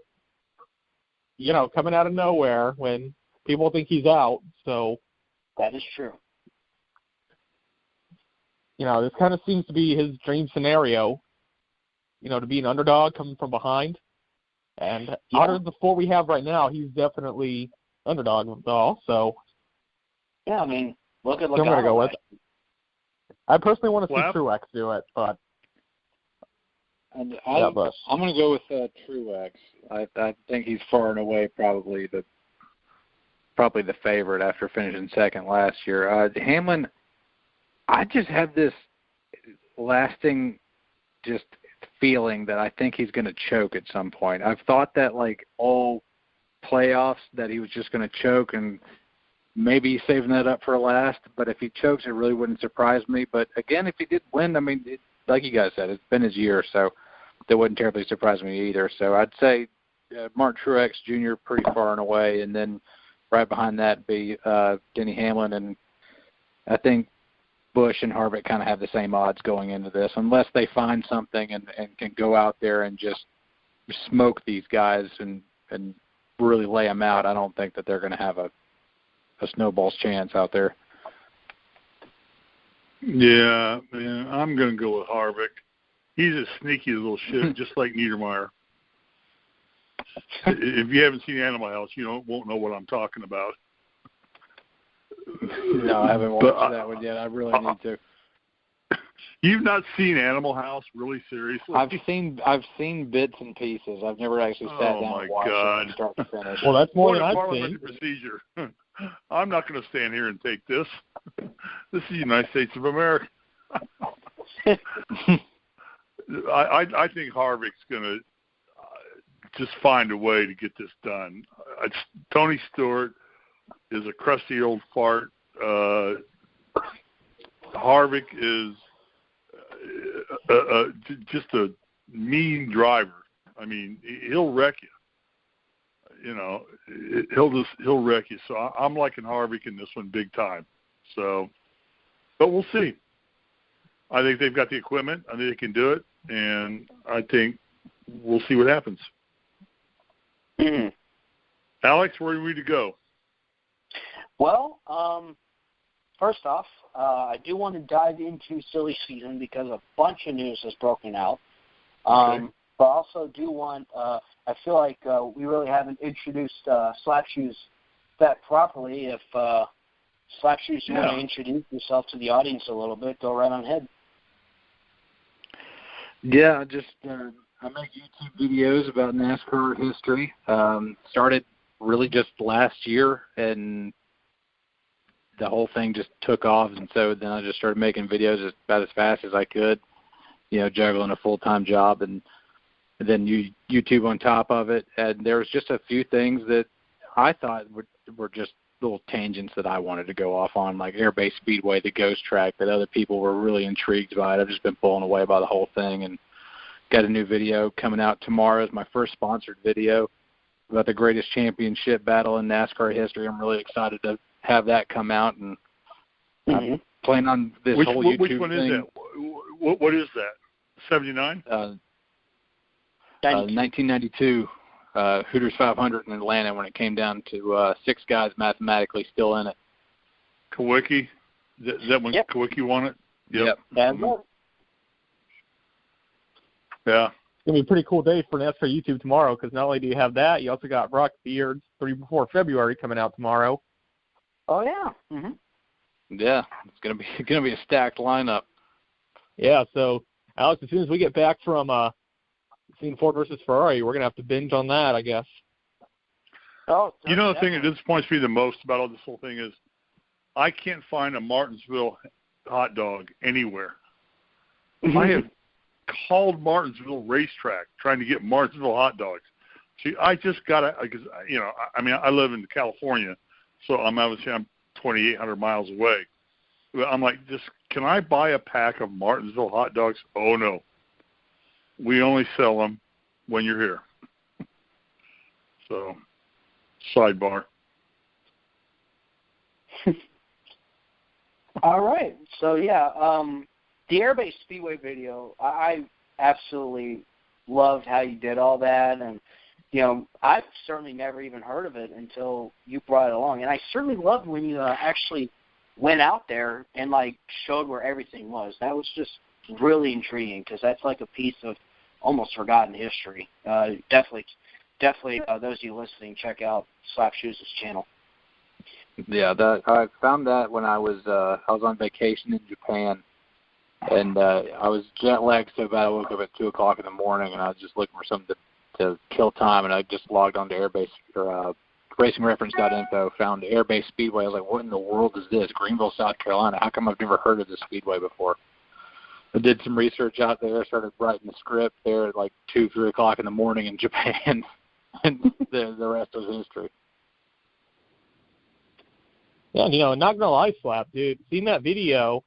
coming out of nowhere when people think he's out. So that is true. This kind of seems to be his dream scenario, to be an underdog coming from behind. And out of the four we have right now, he's definitely underdog with all. So yeah, I mean, look at I'm going to go with it. I personally want to see Truex do it, but I'm going to go with Truex. I think he's far and away probably the favorite after finishing second last year. Hamlin, I just have this lasting just feeling that I think he's going to choke at some point. I've thought that all playoffs that he was just going to choke, and maybe he's saving that up for last. But if he chokes, it really wouldn't surprise me. But again, if he did win, I mean, like you guys said, it's been his year, so that wouldn't terribly surprise me either. So I'd say Martin Truex Jr. pretty far and away, and then right behind that be Denny Hamlin, and I think Busch and Harvick kind of have the same odds going into this, unless they find something and can go out there and just smoke these guys and really lay them out. I don't think that they're going to have a snowball's chance out there. Yeah, man, I'm going to go with Harvick. He's a sneaky little shit, just like Niedermeyer. If you haven't seen Animal House, you won't know what I'm talking about. No, I haven't watched that one yet. I really need to. You've not seen Animal House? Really, seriously? I've seen bits and pieces. I've never actually sat down and watched it from start to finish. Well, that's more than I've seen. Procedure. I'm not going to stand here and take this. This is the United States of America. I think Harvick's going to just find a way to get this done. Tony Stewart is a crusty old fart. Harvick is just a mean driver. I mean, he'll wreck you. He'll wreck you. So I'm liking Harvick in this one big time. So, but we'll see. I think they've got the equipment. I think they can do it, and I think we'll see what happens. Mm-hmm. Alex, where are we to go? Well, first off, I do want to dive into silly season because a bunch of news has broken out. Okay. But I also do want, I feel like we really haven't introduced Slap Shoes that properly. If Slap Shoes, you want to introduce yourself to the audience a little bit, go right on ahead. Yeah, I make YouTube videos about NASCAR history. Started really just last year, and the whole thing just took off, and so then I just started making videos about as fast as I could, juggling a full-time job, and then YouTube on top of it. And there was just a few things that I thought were just little tangents that I wanted to go off on, like Airbase Speedway, the ghost track, that other people were really intrigued by it. I've just been blown away by the whole thing, and got a new video coming out tomorrow. It's my first sponsored video about the greatest championship battle in NASCAR history. I'm really excited to have that come out, and I'm playing on this whole YouTube Which one thing. is that? What is that? 79? 1992 Hooters 500 in Atlanta when it came down to 6 guys mathematically still in it. Kawicki? Is that when Kawicki won it? Yep. Yeah. It's going to be a pretty cool day for NASCAR YouTube tomorrow because not only do you have that, you also got Brock Beard's 3 before February coming out tomorrow. Oh, yeah. Mm-hmm. Yeah, it's going to be a stacked lineup. Yeah, so, Alex, as soon as we get back from seeing Ford versus Ferrari, we're going to have to binge on that, I guess. Oh, you know the thing that disappoints me the most about all this whole thing is I can't find a Martinsville hot dog anywhere. I have called Martinsville Racetrack trying to get Martinsville hot dogs. See, I just got to, because, you know, I mean, I live in California, so I'm 2,800 miles away. But I'm like, can I buy a pack of Martinsville hot dogs? Oh, no. We only sell them when you're here. So, sidebar. All right. So, yeah, the Airbase Speedway video, I absolutely loved how you did all that. And, you know, I've certainly never even heard of it until you brought it along. And I certainly loved when you actually went out there and, like, showed where everything was. That was just really intriguing because that's like a piece of almost forgotten history. Definitely, those of you listening, check out S1apSh0es' channel. Yeah, I found that when I was on vacation in Japan, and I was jet lagged so bad I woke up at 2 o'clock in the morning, and I was just looking for something to kill time, and I just logged on to Airbase or RacingReference.info, found Airbase Speedway. I was like, what in the world is this? Greenville, South Carolina. How come I've never heard of this speedway before? I did some research out there, started writing the script there at like 2, 3 o'clock in the morning in Japan, and the rest was history. Yeah, you know, not gonna lie, Slap, dude. Seeing that video,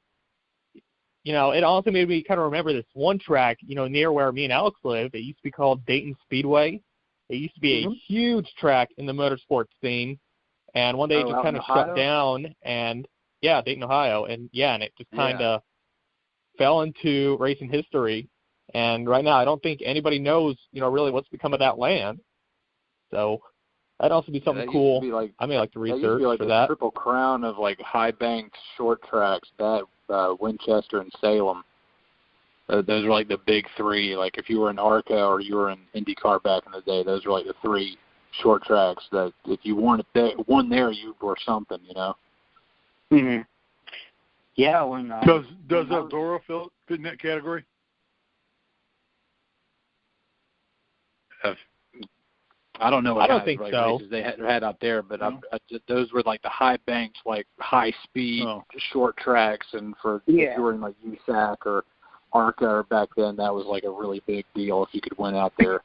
you know, it also made me kind of remember this one track, you know, near where me and Alex live. It used to be called Dayton Speedway. It used to be a huge track in the motorsports scene, and one day it just kind of shut down. And yeah, Dayton, Ohio, and it just kind of fell into racing history. And right now, I don't think anybody knows, you know, really what's become of that land. So that'd also be something cool. I may like to research used to be like for the that. Triple Crown of like high banked short tracks. That Winchester and Salem. Those were like the big 3. Like if you were in ARCA or you were in IndyCar back in the day, those were like the 3 short tracks that if you won there, you were something, you know. Mm-hmm. Yeah. When does Eldora fit in that category? I don't know what I don't think so. Races they had out there, but those were like the high banked, like high speed short tracks, and if you were in like USAC or ARCA or back then, that was like a really big deal if you could win out there.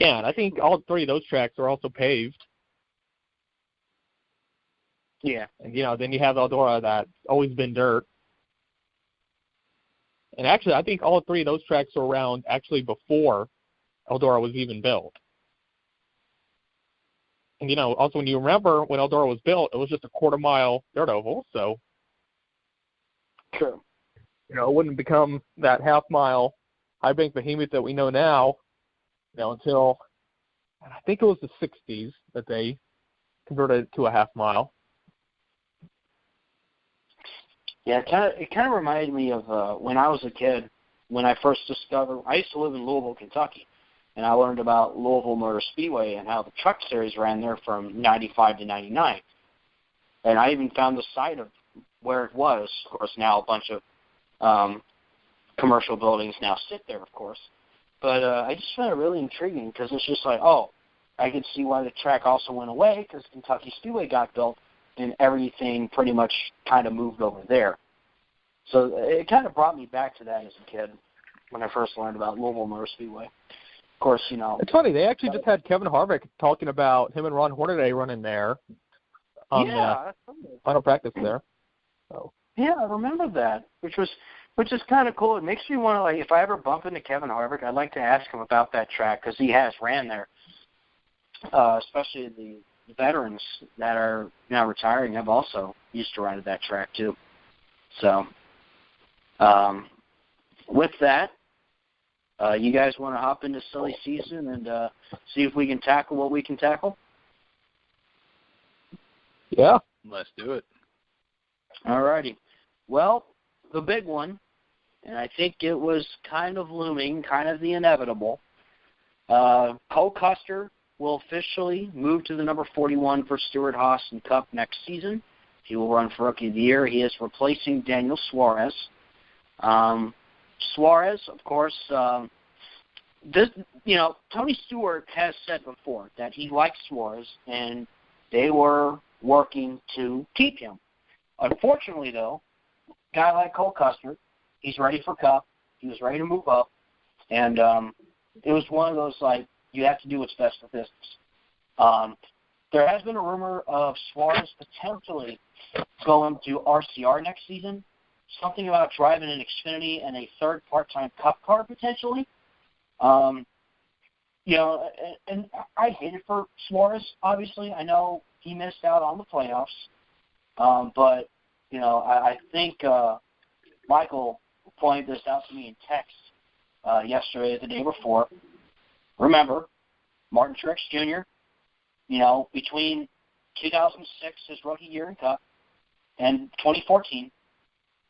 Yeah, and I think all 3 of those tracks are also paved. Yeah. And, you know, then you have Eldora that's always been dirt. And actually, I think all 3 of those tracks were around actually before Eldora was even built. And, you know, also when you remember when Eldora was built, it was just a quarter-mile dirt oval, so. True. You know, it wouldn't become that half-mile high-bank behemoth that we know now, you know, until I think it was the 60s that they converted it to a half-mile. Yeah, it kind of reminded me of when I was a kid, when I first discovered, I used to live in Louisville, Kentucky, and I learned about Louisville Motor Speedway and how the truck series ran there from 95 to 99. And I even found the site of where it was. Of course, now a bunch of commercial buildings now sit there, of course. But I just found it really intriguing because it's just like, I could see why the track also went away because Kentucky Speedway got built and everything pretty much kind of moved over there. So it kind of brought me back to that as a kid when I first learned about Louisville Motor Speedway. Of course, you know. It's funny. They actually just had Kevin Harvick talking about him and Ron Hornaday running there on the final practice there. So. Yeah, I remember that, which is kind of cool. It makes me want to, like, if I ever bump into Kevin Harvick, I'd like to ask him about that track because he has ran there, especially the veterans that are now retiring have also used to ride at that track too. So, with that, you guys want to hop into silly season and see if we can tackle what we can tackle? Yeah. Let's do it. All righty. Well, the big one, and I think it was kind of looming, kind of the inevitable, Cole Custer will officially move to the number 41 for Stewart-Haas and Cup next season. He will run for Rookie of the Year. He is replacing Daniel Suarez. Suarez, of course, Tony Stewart has said before that he likes Suarez, and they were working to keep him. Unfortunately, though, a guy like Cole Custer, he's ready for Cup. He was ready to move up, and it was one of those, like, you have to do what's best for business. There has been a rumor of Suarez potentially going to RCR next season. Something about driving an Xfinity and a third part-time Cup car potentially. And I hate it for Suarez, obviously. I know he missed out on the playoffs. But, I think Michael pointed this out to me in text yesterday or the day before. Remember, Martin Truex Jr., between 2006, his rookie year in Cup, and 2014,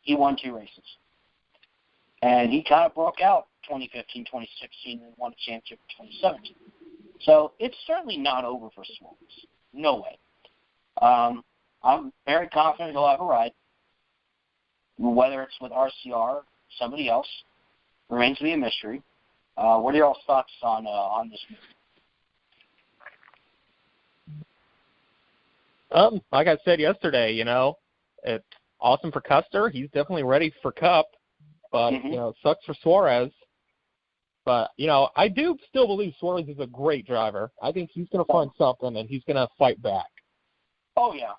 he won 2 races. And he kind of broke out 2015, 2016, and won a championship in 2017. So it's certainly not over for Suarez. No way. I'm very confident he'll have a ride. Whether it's with RCR or somebody else remains to be a mystery. What are your thoughts on this move? Like I said yesterday, it's awesome for Custer. He's definitely ready for Cup, but, it sucks for Suarez. But, I do still believe Suarez is a great driver. I think he's going to find something, and he's going to fight back. Oh, yeah.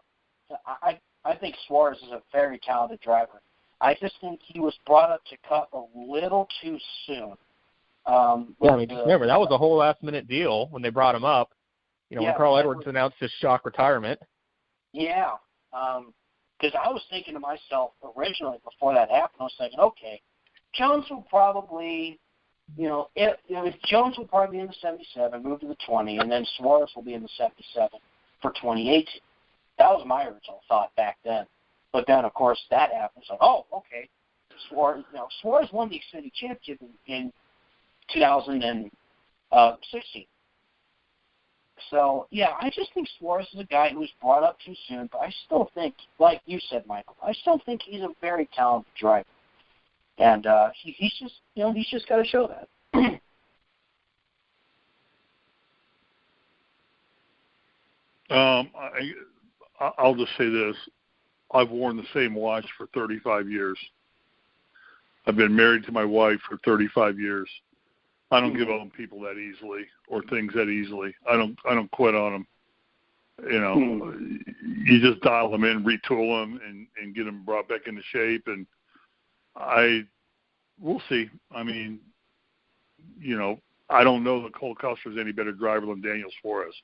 I think Suarez is a very talented driver. I just think he was brought up to Cup a little too soon. Remember, that was a whole last-minute deal when they brought him up, when Carl Edwards announced his shock retirement. Yeah, because I was thinking to myself originally before that happened, I was thinking, okay, Jones will probably, if Jones will probably be in the 77, move to the 20, and then Suarez will be in the 77 for 2018. That was my original thought back then. But then, of course, that happened. So, okay. Suarez won the Xfinity Championship in 2016. So, yeah, I just think Suarez is a guy who was brought up too soon, but I still think, like you said, Michael, I still think he's a very talented driver. And he's just got to show that. I'll just say this. I've worn the same watch for 35 years. I've been married to my wife for 35 years. I don't give on people that easily or things that easily. I don't quit on them. You just dial them in, retool them, and get them brought back into shape. And we'll see. I mean, I don't know that Cole Custer is any better driver than Daniel Suarez.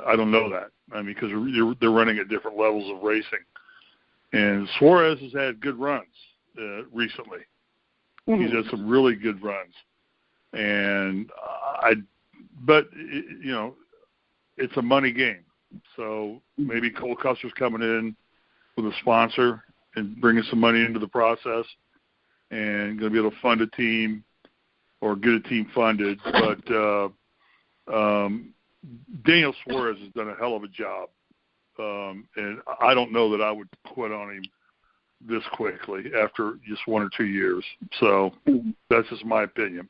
I don't know that. I mean, because they're running at different levels of racing. And Suarez has had good runs recently. He's had some really good runs. And it's a money game. So maybe Cole Custer's coming in with a sponsor and bringing some money into the process and going to be able to fund a team or get a team funded. But Daniel Suarez has done a hell of a job. And I don't know that I would quit on him this quickly after just 1 or 2 years. So that's just my opinion.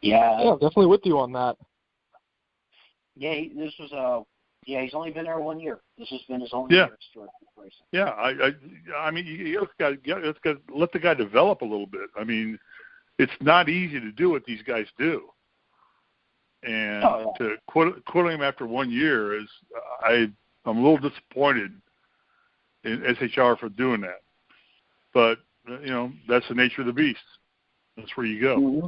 Yeah, definitely with you on that. Yeah, he's only been there 1 year. This has been his only year. Yeah, I mean, you got to let the guy develop a little bit. I mean, it's not easy to do what these guys do. And to quit him after 1 year is, I'm a little disappointed in SHR for doing that. But, that's the nature of the beast. That's where you go. Mm-hmm.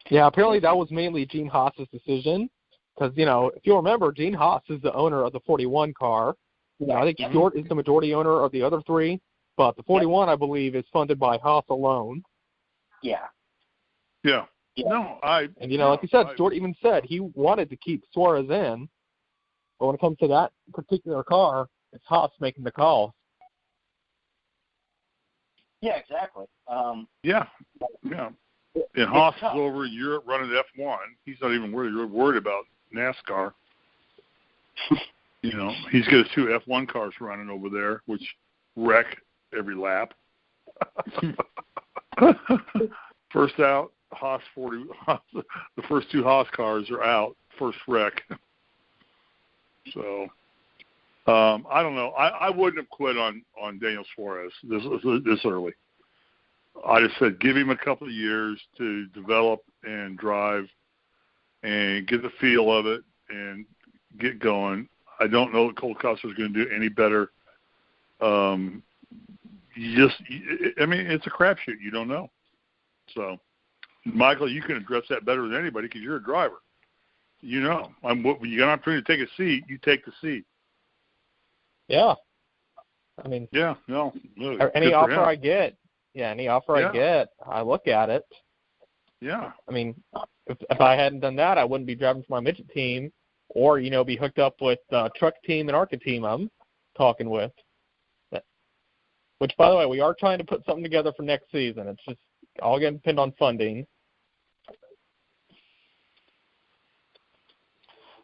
Yeah, apparently that was mainly Gene Haas's decision because, if you'll remember, Gene Haas is the owner of the 41 car, Yeah, I think Stewart is the majority owner of the other three, but the 41, I believe, is funded by Haas alone. Yeah. Yeah. No, And, like you said, Stewart even said he wanted to keep Suarez in, but when it comes to that particular car, it's Haas making the call. Yeah, exactly. Yeah. And Haas is over in Europe running F1. He's not even really worried about NASCAR. He's got his 2 F1 cars running over there, which wreck every lap. First out, Haas 40. The first 2 Haas cars are out. First wreck. So I don't know. I wouldn't have quit on Daniel Suarez this early. I just said give him a couple of years to develop and drive and get the feel of it and get going. I don't know that Cole Custer is going to do any better. It's a crapshoot. You don't know. So, Michael, you can address that better than anybody because you're a driver. When you got an opportunity to take a seat, you take the seat. Yeah. Yeah, no. Any offer I get, I get, I look at it. Yeah. If I hadn't done that, I wouldn't be driving for my midget team or, be hooked up with the truck team and ARCA team I'm talking with. Which, by the way, we are trying to put something together for next season. It's just all going to depend on funding.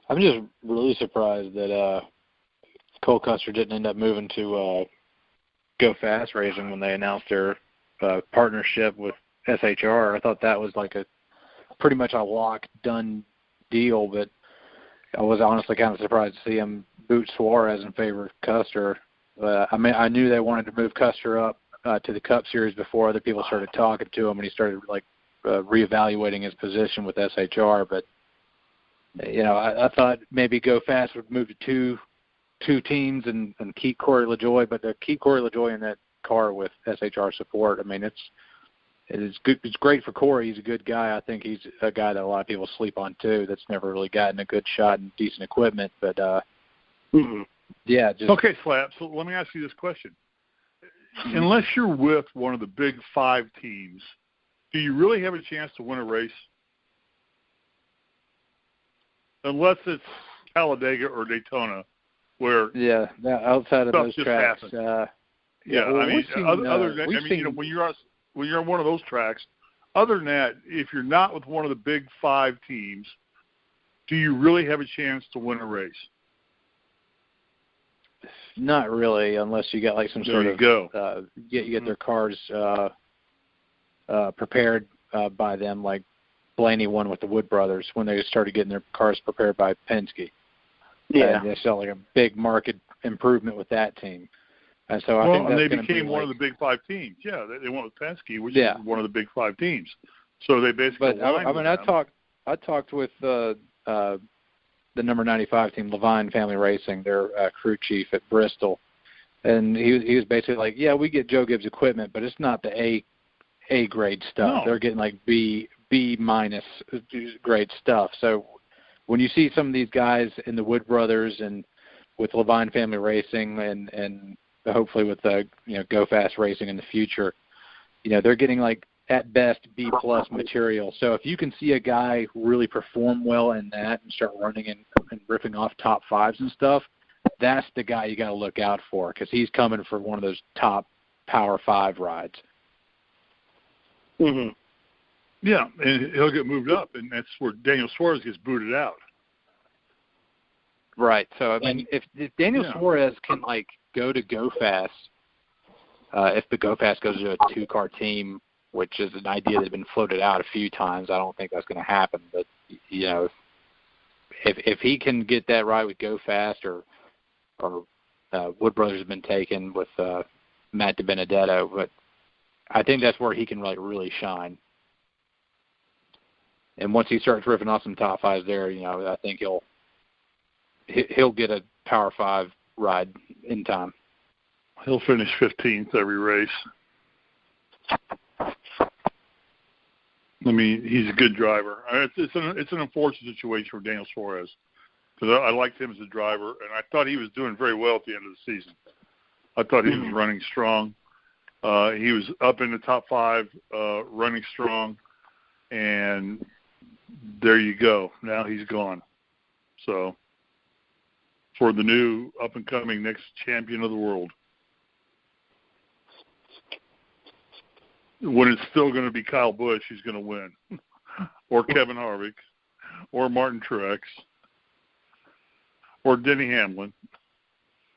I'm just really surprised that Cole Custer didn't end up moving to Go Fast Racing when they announced their partnership with SHR. I thought that was like a pretty much a lock, done deal, but I was honestly kind of surprised to see him boot Suarez in favor of Custer. I knew they wanted to move Custer up to the Cup Series before other people started talking to him, and he started reevaluating his position with SHR. But I thought maybe Go Fast would move to two teams and keep Corey LaJoie, but to keep Corey LaJoie in that car with SHR support, it's good. It's great for Corey. He's a good guy. I think he's a guy that a lot of people sleep on too. That's never really gotten a good shot and decent equipment. But yeah. Okay, Slap. So let me ask you this question: unless you're with one of the big 5 teams, do you really have a chance to win a race? Unless it's Talladega or Daytona, where outside of those tracks, other than when you're on one of those tracks, other than that, if you're not with one of the big 5 teams, do you really have a chance to win a race? Not really, unless you got like some sort of you get their cars prepared by them, like Blaney won with the Wood Brothers when they started getting their cars prepared by Penske. Yeah, and they saw like a big market improvement with that team. And so I think they became one of the big 5 teams. Yeah, they went with Penske, which is one of the big 5 teams. So they basically. But I talked with the number 95 team, Levine Family Racing, their crew chief at Bristol, and he was basically like, yeah, we get Joe Gibbs equipment, but it's not the A grade stuff. No. They're getting like B minus grade stuff. So when you see some of these guys in the Wood Brothers and with Levine Family Racing and hopefully with Go Fast Racing in the future, they're getting like at best B+ material. So if you can see a guy really perform well in that and start running and ripping off top 5s and stuff, that's the guy you got to look out for because he's coming for one of those top Power 5 rides. Mm-hmm. Yeah, and he'll get moved up, and that's where Daniel Suarez gets booted out. Right. So if Daniel Suarez can go to Go Fast, if the Go Fast goes to a 2-car team, which is an idea that's been floated out a few times, I don't think that's going to happen. But if he can get that right with Go Fast or Wood Brothers have been taken with Matt DiBenedetto, but I think that's where he can really shine. And once he starts ripping off some top 5s there, I think he'll get a Power 5 ride in time. He'll finish 15th every race. He's a good driver. It's an unfortunate situation for Daniel Suarez. because I liked him as a driver, and I thought he was doing very well at the end of the season. I thought he was running strong. He was up in the top 5, running strong, and there you go. Now he's gone. So, for the new up-and-coming next champion of the world, when it's still going to be Kyle Busch, he's going to win, or Kevin Harvick, or Martin Truex, or Denny Hamlin,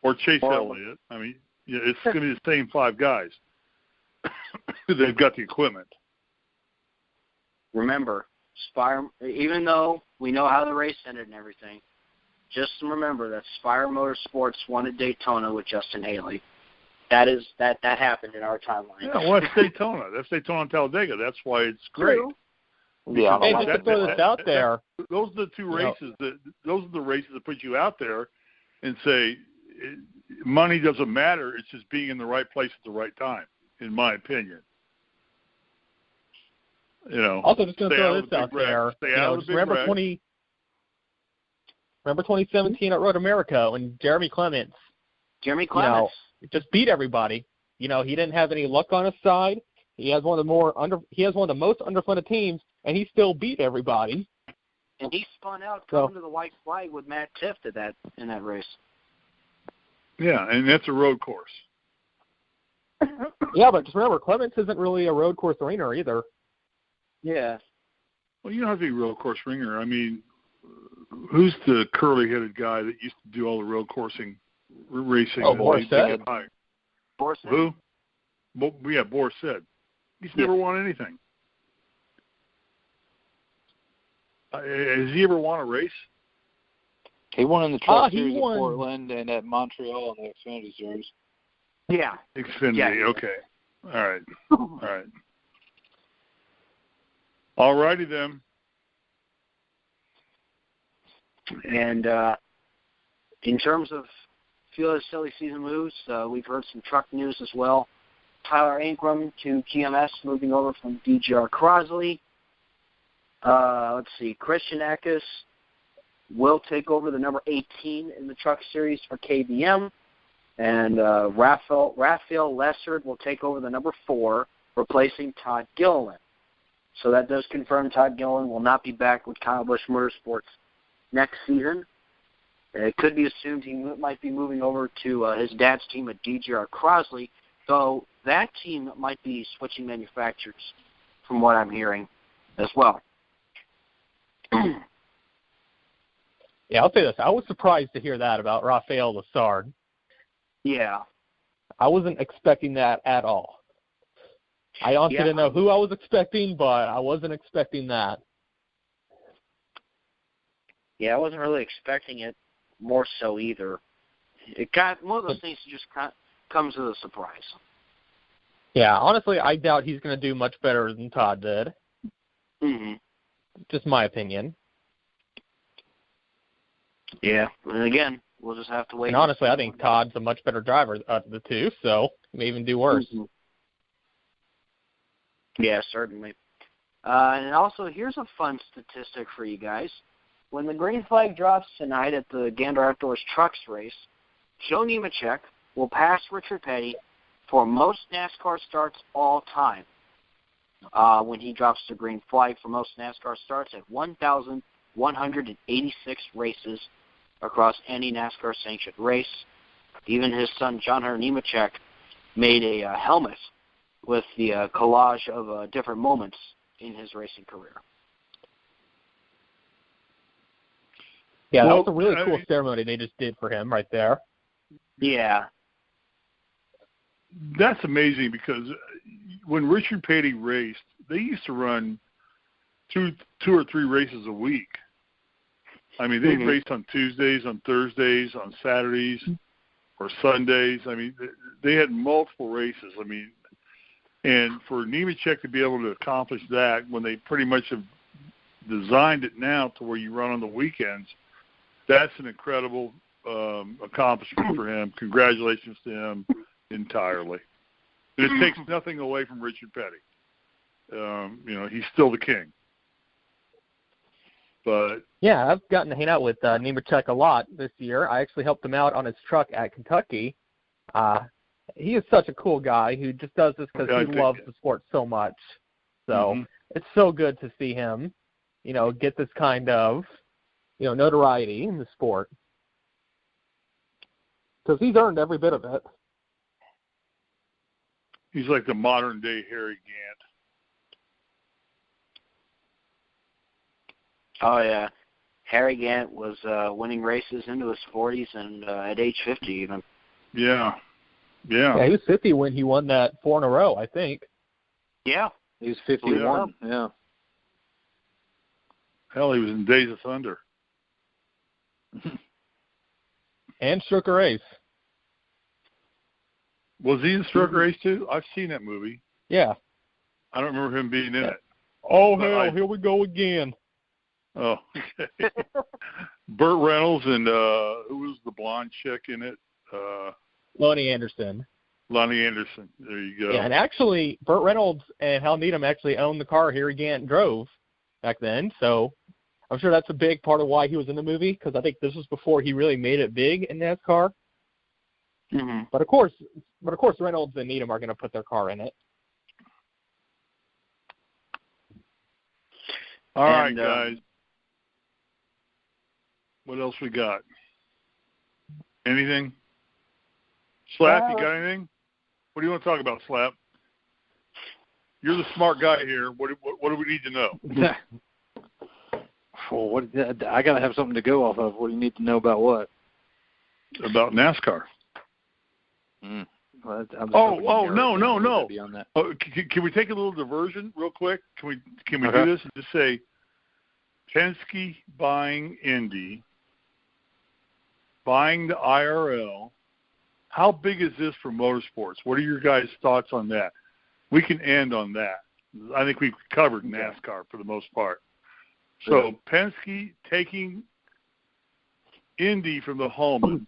or Chase Elliott. I mean, yeah, it's going to be the same 5 guys. They've got the equipment. Remember, Spire, even though we know how the race ended and everything, just remember that Spire Motorsports won at Daytona with Justin Haley. That happened in our timeline. Yeah, well, that's Daytona. That's Daytona and Talladega. That's why it's great. Yeah, hey, just to throw this out there. Those are the 2 races those are the races that put you out there and say money doesn't matter. It's just being in the right place at the right time, in my opinion. Also, just going to throw this out there. Remember 2017 at Road America when Jeremy Clements just beat everybody. He didn't have any luck on his side. He has one of the most underfunded teams, and he still beat everybody. And he spun out coming to the white flag with Matt Tifft in that race. Yeah, and that's a road course. Yeah, but just remember, Clements isn't really a road course ringer either. Yeah. Well, you don't have to be a road course ringer. I mean, who's the curly-headed guy that used to do all the road coursing racing? Oh, Morissette. Who? Yeah, Morissette. He's never won anything. Has he ever won a race? He won in the Truck Series at Portland and at Montreal in the Xfinity Series. Yeah. Xfinity, okay. All right. All righty then. And in terms of few other silly season moves, we've heard some truck news as well. Tyler Ankrum to GMS, moving over from DGR Crosley. Let's see, Christian Eckes will take over the number 18 in the Truck Series for KBM. And Raphael Lessard will take over the number 4, replacing Todd Gilliland. So that does confirm Todd Gilliland will not be back with Kyle Busch Motorsports next season. It could be assumed he might be moving over to his dad's team at DGR Crosley, though that team might be switching manufacturers from what I'm hearing as well. Yeah, I'll say this. I was surprised to hear that about Raphael Lessard. Yeah. I wasn't expecting that at all. I honestly didn't know who I was expecting, but I wasn't expecting that. Yeah, I wasn't really expecting it more so either. It got one of those things that just comes as a surprise. Yeah, honestly, I doubt he's going to do much better than Todd did. Mm-hmm. Just my opinion. Yeah, and again, we'll just have to wait. And honestly, I think Todd's a much better driver out of the 2, so he may even do worse. Mm-hmm. Yeah, certainly. And also, here's a fun statistic for you guys. When the green flag drops tonight at the Gander Outdoors Trucks race, Joe Nemechek will pass Richard Petty for most NASCAR starts all time when he drops the green flag for most NASCAR starts at 1,186 races across any NASCAR-sanctioned race. Even his son, John Hunter Nemechek, made a helmet with the collage of different moments in his racing career. Yeah, that was a really cool ceremony they just did for him right there. Yeah. That's amazing because when Richard Petty raced, they used to run two or three races a week. I mean, they'd race on Tuesdays, on Thursdays, on Saturdays, or Sundays. I mean, they had multiple races. I mean, and for Nemechek to be able to accomplish that when they pretty much have designed it now to where you run on the weekends, that's an incredible accomplishment for him. Congratulations to him entirely. And it takes nothing away from Richard Petty. He's still the king. But yeah, I've gotten to hang out with Nemechek a lot this year. I actually helped him out on his truck at Kentucky. He is such a cool guy who just does this because he loves the sport so much. So it's so good to see him, get this kind of, notoriety in the sport. Because he's earned every bit of it. He's like the modern-day Harry Gant. Oh, yeah. Harry Gant was winning races into his 40s and at age 50 even. Yeah. Yeah, he was 50 when he won that 4 in a row, I think. Yeah. He was 51, yeah. Hell, he was in Days of Thunder. And Sugar Ace. Was he in Sugar Ace too? I've seen that movie. Yeah. I don't remember him being in it. Oh, hell, here we go again. Oh, okay. Burt Reynolds and who was the blonde chick in it? Lonnie Anderson. Lonnie Anderson. There you go. Yeah, and actually, Burt Reynolds and Hal Needham actually owned the car Harry Gant drove back then, so I'm sure that's a big part of why he was in the movie, because I think this was before he really made it big in NASCAR. Mm-hmm. But of course, Reynolds and Needham are going to put their car in it. All right, guys. What else we got? Anything? Slap, you got anything? What do you want to talk about, Slap? You're the smart guy here. What do we need to know? Well, I got to have something to go off of. What do you need to know about what? About NASCAR. Well, no. Oh, can we take a little diversion real quick? Can we do this and just say Penske buying Indy, buying the IRL? How big is this for motorsports? What are your guys' thoughts on that? We can end on that. I think we've covered NASCAR for the most part. So Penske taking Indy from the Holman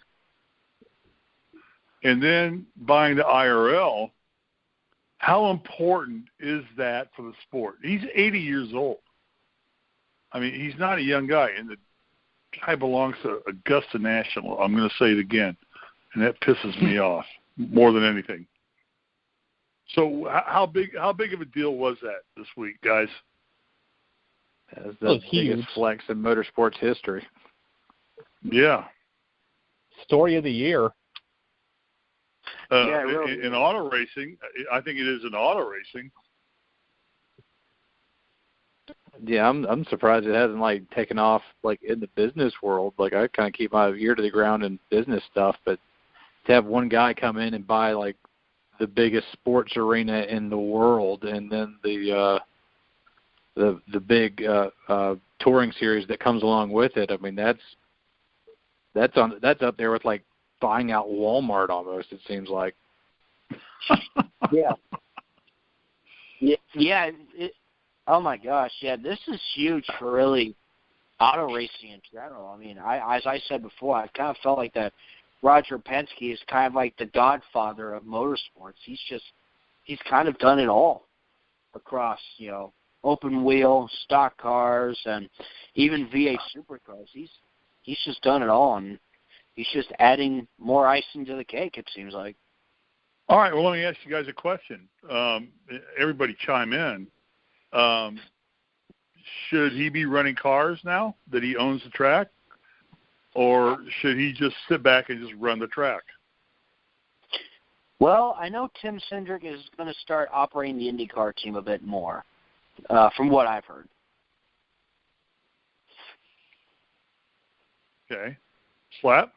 and then buying the IRL, how important is that for the sport? He's 80 years old. I mean, he's not a young guy, and the guy belongs to Augusta National. I'm going to say it again, and that pisses me off more than anything. So how big of a deal was that this week, guys? That's the biggest flex in motorsports history. Yeah. Story of the year. In auto racing, I think it is in auto racing. Yeah, I'm surprised it hasn't taken off in the business world. I kind of keep my ear to the ground in business stuff, but to have one guy come in and buy the biggest sports arena in the world, and then the big touring series that comes along with it. I mean, that's up there with buying out Walmart almost. It seems like. Yeah. Yeah. Oh my gosh. Yeah, this is huge for really auto racing in general. I mean, as I said before, I kind of felt like that Roger Penske is kind of like the godfather of motorsports. He's kind of done it all across, open wheel, stock cars, and even V8 supercars. He's just done it all, and he's just adding more icing to the cake, it seems like. All right, well, let me ask you guys a question. Everybody chime in. Should he be running cars now that he owns the track, or should he just sit back and just run the track? Well, I know Tim Cindric is going to start operating the IndyCar team a bit more, from what I've heard. Okay. Slap?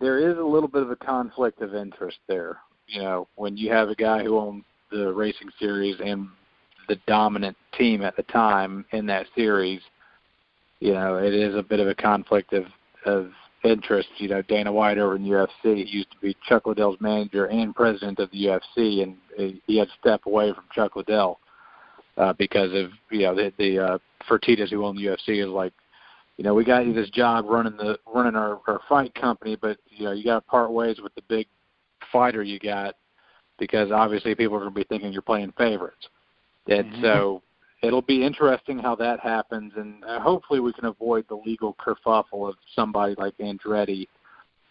There is a little bit of a conflict of interest there. When you have a guy who owns the racing series and the dominant team at the time in that series, it is a bit of a conflict of interest. Dana White over in the UFC, he used to be Chuck Liddell's manager and president of the UFC, and he had to step away from Chuck Liddell because of the Fertittas who own the UFC is like, we got you this job running our fight company, but you got to part ways with the big fighter you got, because obviously people are going to be thinking you're playing favorites. And so it'll be interesting how that happens, and hopefully we can avoid the legal kerfuffle of somebody like Andretti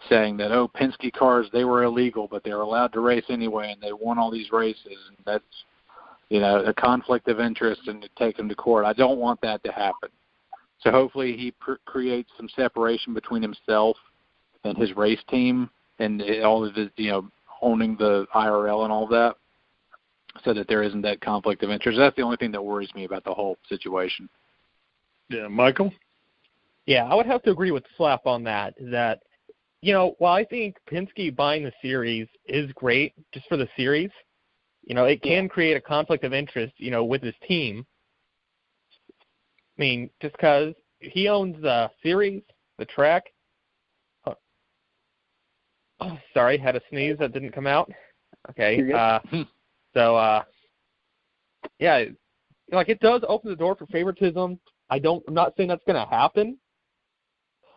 saying that, oh, Penske cars, they were illegal, but they were allowed to race anyway, and they won all these races, and that's, a conflict of interest and to take them to court. I don't want that to happen. So hopefully he creates some separation between himself and his race team and all of his, owning the IRL and all that, so that there isn't that conflict of interest. That's the only thing that worries me about the whole situation. Yeah, Michael? Yeah, I would have to agree with Slap on that, while I think Penske buying the series is great just for the series, it can create a conflict of interest, with his team. I mean, just because he owns the series, the track. Oh, sorry, had a sneeze that didn't come out. Okay. It does open the door for favoritism. I'm not saying that's going to happen.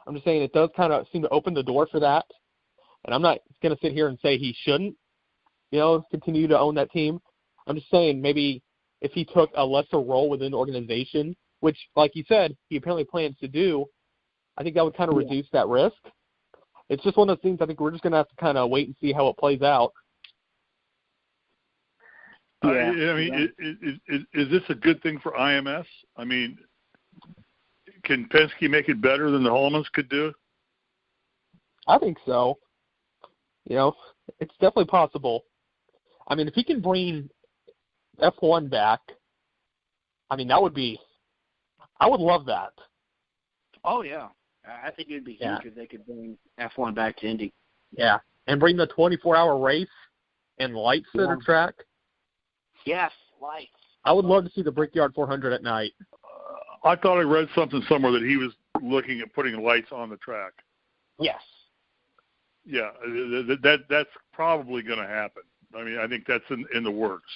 I'm just saying it does kind of seem to open the door for that. And I'm not going to sit here and say he shouldn't, continue to own that team. I'm just saying maybe if he took a lesser role within the organization, which, like you said, he apparently plans to do, I think that would kind of reduce that risk. It's just one of those things I think we're just going to have to kind of wait and see how it plays out. Is this a good thing for IMS? I mean, can Penske make it better than the Holmans could do? I think so. It's definitely possible. I mean, if he can bring F1 back, I mean, I would love that. Oh, yeah. I think it would be huge if they could bring F1 back to Indy. Yeah, and bring the 24-hour race and lights to the track. Yes, lights. I would love to see the Brickyard 400 at night. I thought I read something somewhere that he was looking at putting lights on the track. Yes. Yeah, that's probably going to happen. I mean, I think that's in the works,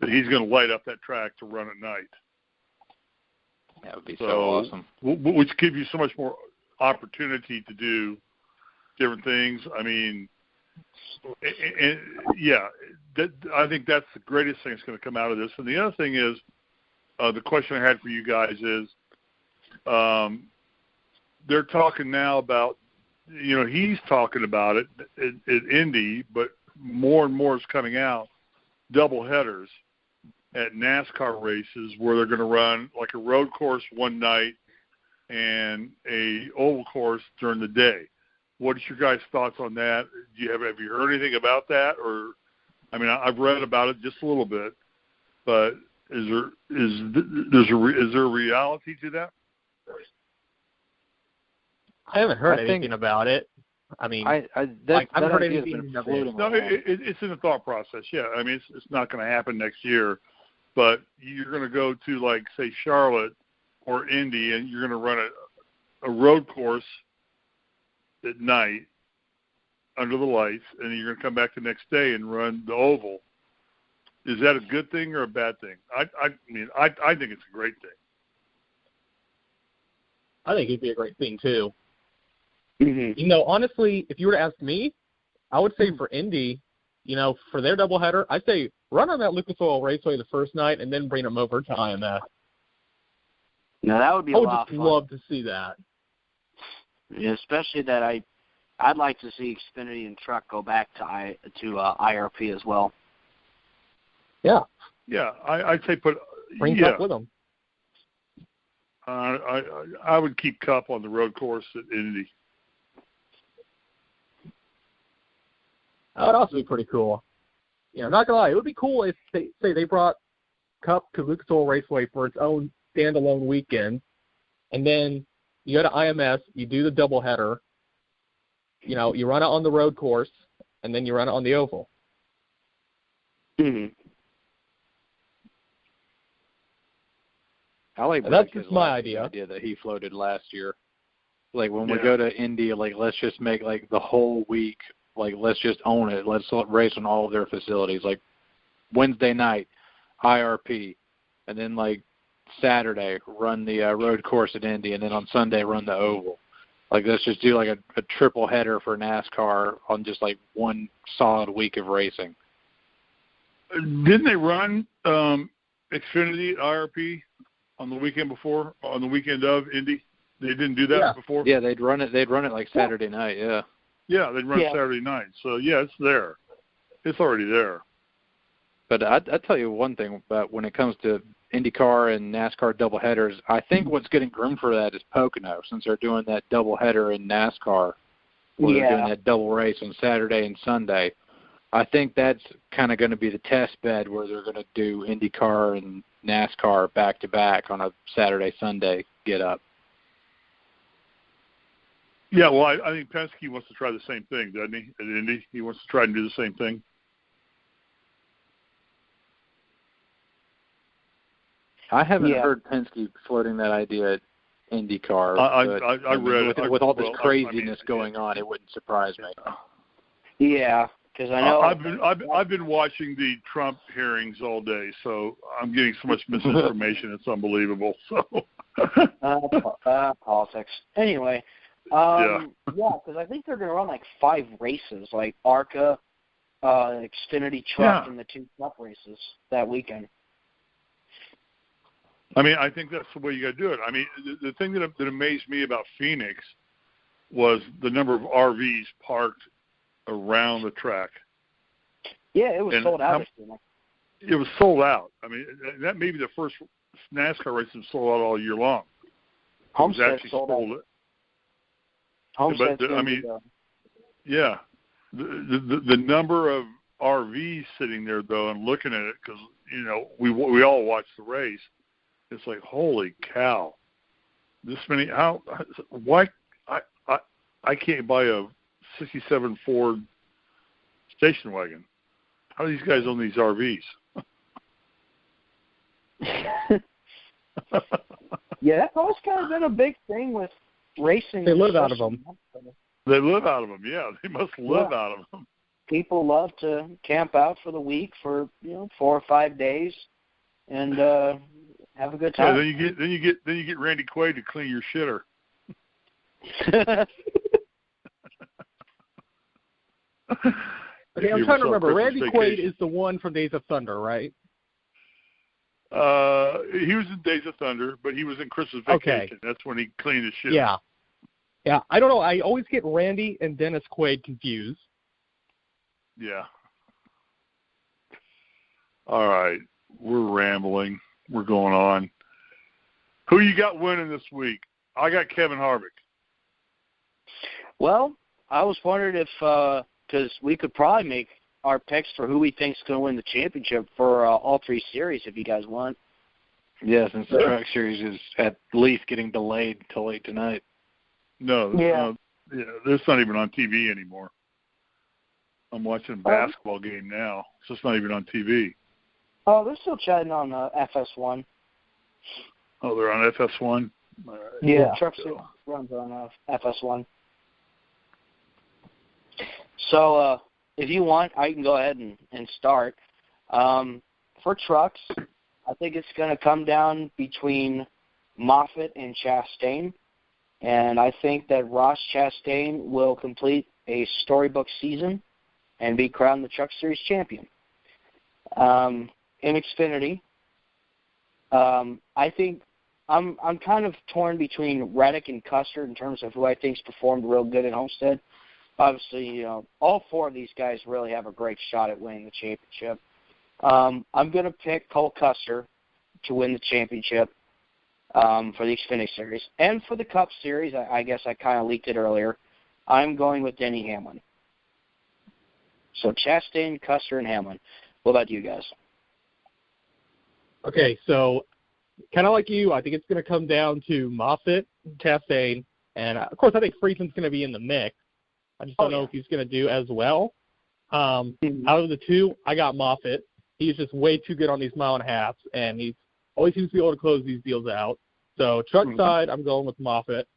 that he's going to light up that track to run at night. That would be so awesome. Which gives you so much more opportunity to do different things. I mean, I think that's the greatest thing that's going to come out of this. And the other thing is, the question I had for you guys is, they're talking now about, he's talking about it at Indy, but more and more is coming out, double headers at NASCAR races where they're going to run like a road course one night and a oval course during the day. What is your guys' thoughts on that? Have you heard anything about that? Or, I mean, I've read about it just a little bit, but is there a reality to that? I haven't heard anything about it. I mean, I haven't heard anything of it. No, it's in the thought process. Yeah, I mean, it's not going to happen next year, but you're going to go to, like, say, Charlotte or Indy, and you're going to run a road course at night under the lights, and you're going to come back the next day and run the oval. Is that a good thing or a bad thing? I mean, I think it's a great thing. I think it'd be a great thing too. Mm-hmm. Honestly, if you were to ask me, I would say for Indy, for their doubleheader, I'd say run on that Lucas Oil Raceway the first night and then bring them over to IMS. Now that would be a lot of fun. I would just love to see that. Yeah, especially that I'd like to see Xfinity and Truck go back to IRP as well. Yeah. Yeah, I'd say bring Cup with them. I would keep Cup on the road course at Indy. That would also be pretty cool. I'm not gonna lie, it would be cool if they brought Cup to Lucas Oil Raceway for its own standalone weekend, and then you go to IMS, you do the doubleheader, you run it on the road course, and then you run it on the oval. Mm-hmm. I like that's just my idea that he floated last year. Like when we go to Indy, like let's just make like the whole week, like let's just own it. Let's race on all of their facilities. Like Wednesday night, IRP, and then like Saturday run the road course at Indy, and then on Sunday run the oval. Like let's just do like a triple header for NASCAR on just like one solid week of racing. Didn't they run Xfinity IRP on the weekend of Indy? They didn't do that before? Yeah, they'd run it like Saturday night, yeah. Yeah, they'd run Saturday night. So, yeah, it's there. It's already there. But I'd tell you one thing about when it comes to IndyCar and NASCAR doubleheaders, I think what's getting groomed for that is Pocono, since they're doing that doubleheader in NASCAR, where they're doing that double race on Saturday and Sunday. I think that's kind of going to be the test bed where they're going to do IndyCar and NASCAR back-to-back on a Saturday-Sunday get-up. Yeah, well, I think Penske wants to try the same thing, doesn't he, at Indy? He wants to try and do the same thing. I haven't heard Penske floating that idea at IndyCar. I read it. With all this craziness going on, it wouldn't surprise me. Yeah, because I know I've been watching the Trump hearings all day, so I'm getting so much misinformation. It's unbelievable. So politics. Anyway, because I think they're going to run like 5 races, like ARCA, Xfinity Truck, and the 2 Truck races that weekend. I mean, I think that's the way you got to do it. I mean, the thing that amazed me about Pheonix was the number of RVs parked around the track. Yeah, it was sold out. It was sold out. I mean, that may be the first NASCAR race that sold out all year long. Homestead sold out. Homestead. I mean, yeah, the number of RVs sitting there though, and looking at it, because we all watched the race. It's like, holy cow, this many. Why I can't buy a '67 Ford station wagon? How do these guys own these RVs? Yeah, that's always kind of been a big thing with racing. They live out of them. They live out of them. Yeah, they must live out of them. People love to camp out for the week for 4 or 5 days, and have a good time. Yeah, then you get Randy Quaid to clean your shitter. Okay, I'm trying to remember. Randy Quaid is the one from Days of Thunder, right? He was in Days of Thunder, but he was in Christmas Vacation. Okay. That's when he cleaned his shit. Yeah. Yeah, I don't know. I always get Randy and Dennis Quaid confused. Yeah. All right. We're rambling. We're going on. Who you got winning this week? I got Kevin Harvick. Well, I was wondering if, because we could probably make our picks for who we think is going to win the championship for all 3 series if you guys want. Yeah, since the Truck Series is at least getting delayed until late tonight. No, it's not even on TV anymore. I'm watching a basketball game now, so it's not even on TV. Oh, they're still chatting on FS1. Oh, they're on FS1? Right. Yeah, Truck Series runs on FS1. So, if you want, I can go ahead and start. For trucks, I think it's going to come down between Moffitt and Chastain. And I think that Ross Chastain will complete a storybook season and be crowned the Truck Series champion. In Xfinity, I think I'm kind of torn between Reddick and Custer in terms of who I think's performed real good at Homestead. Obviously, all 4 of these guys really have a great shot at winning the championship. I'm going to pick Cole Custer to win the championship for the Xfinity Series. And for the Cup Series, I guess I kind of leaked it earlier, I'm going with Denny Hamlin. So Chastain, Custer, and Hamlin. What about you guys? Okay, so kind of like you, I think it's going to come down to Moffitt, Chastain, and, of course, I think Friesen's going to be in the mix. I just don't know if he's going to do as well. Out of the 2, I got Moffitt. He's just way too good on these mile and a halves, and he always seems to be able to close these deals out. So truck side, I'm going with Moffitt.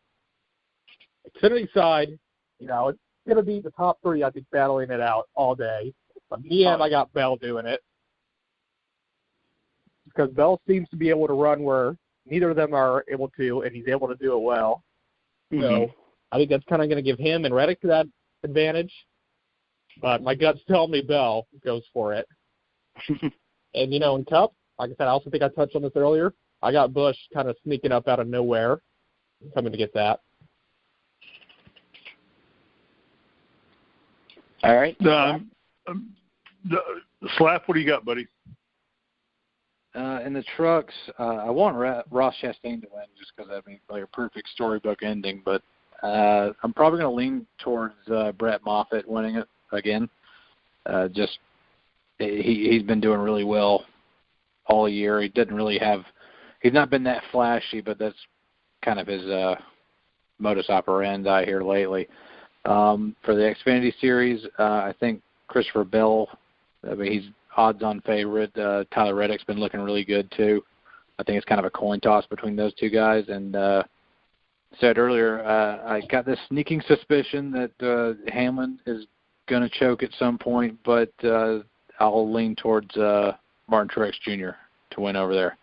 Xfinity side, it's going to be the top 3, I think, battling it out all day. But in the end, I got Bell doing it. Because Bell seems to be able to run where neither of them are able to, and he's able to do it well. So I think that's kind of going to give him and Reddick that advantage. But my gut's telling me Bell goes for it. And, in Cup, like I said, I also think I touched on this earlier. I got Busch kind of sneaking up out of nowhere, coming to get that. All right. Slap, what do you got, buddy? In the trucks, I want Ross Chastain to win just because that'd be like a perfect storybook ending. But I'm probably going to lean towards Brett Moffitt winning it again. Just he's been doing really well all year. He didn't really have – he's not been that flashy, but that's kind of his modus operandi here lately. For the Xfinity Series, I think Christopher Bell, I mean, he's odds-on favorite. Tyler Reddick's been looking really good too. I think it's kind of a coin toss between those two guys. And said earlier, I got this sneaking suspicion that Hamlin is going to choke at some point, but I'll lean towards Martin Truex Jr. to win over there.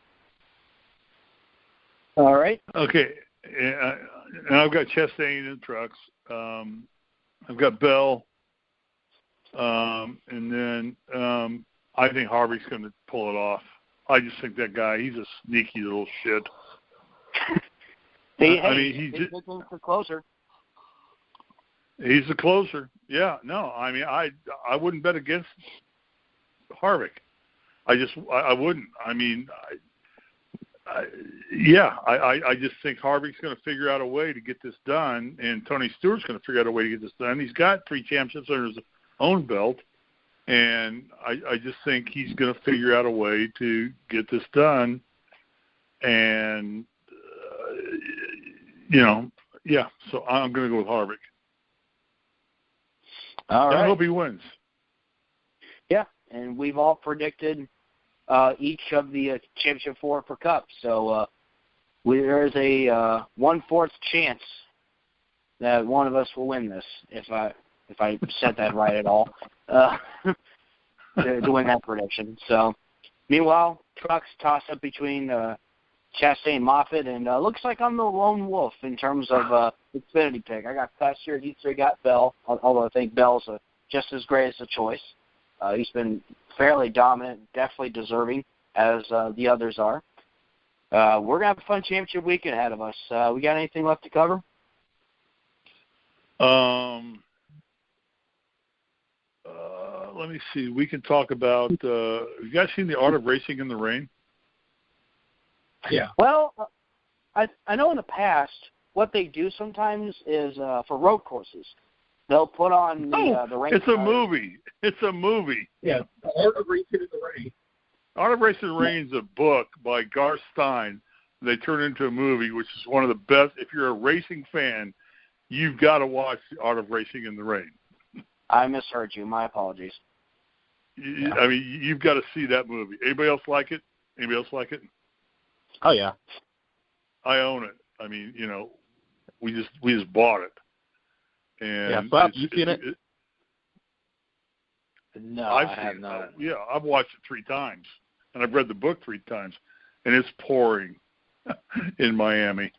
All right. Okay. And I've got Chastain in the trucks. I've got Bell. And then I think Harvick's going to pull it off. I just think that guy, he's a sneaky little shit. He's looking for closer. He's the closer. Yeah, no, I mean, I wouldn't bet against Harvick. I wouldn't. I mean, I just think Harvick's going to figure out a way to get this done, and Tony Stewart's going to figure out a way to get this done. He's got 3 championships under his own belt, and I just think he's going to figure out a way to get this done. And, so I'm going to go with Harvick. All right. I hope he wins. Yeah, and we've all predicted each of the championship 4 for Cup. So there's a 1/4 chance that one of us will win this, if I said that right at all, to win that prediction. So, meanwhile, trucks toss up between Chastain, Moffitt, and looks like I'm the lone wolf in terms of Xfinity pick. I got Pastor, you 3 got Bell, although I think Bell's just as great as a choice. He's been fairly dominant, definitely deserving, as the others are. We're going to have a fun championship weekend ahead of us. We got anything left to cover? Let me see. We can talk about have you guys seen The Art of Racing in the Rain? Yeah. Well, I know in the past what they do sometimes is for road courses, they'll put on the rain. It's a movie. It's a movie. Yeah, The Art of Racing in the Rain. Art of Racing in the Rain is a book by Garth Stein. They turned into a movie, which is one of the best. If you're a racing fan, you've got to watch The Art of Racing in the Rain. I misheard you. My apologies. I mean, you've got to see that movie. Anybody else like it? Anybody else like it? Oh, yeah. I own it. I mean, we just bought it. And yeah, Bob, you seen it? No, I have not. Yeah, I've watched it 3 times, and I've read the book 3 times, and it's pouring in Miami.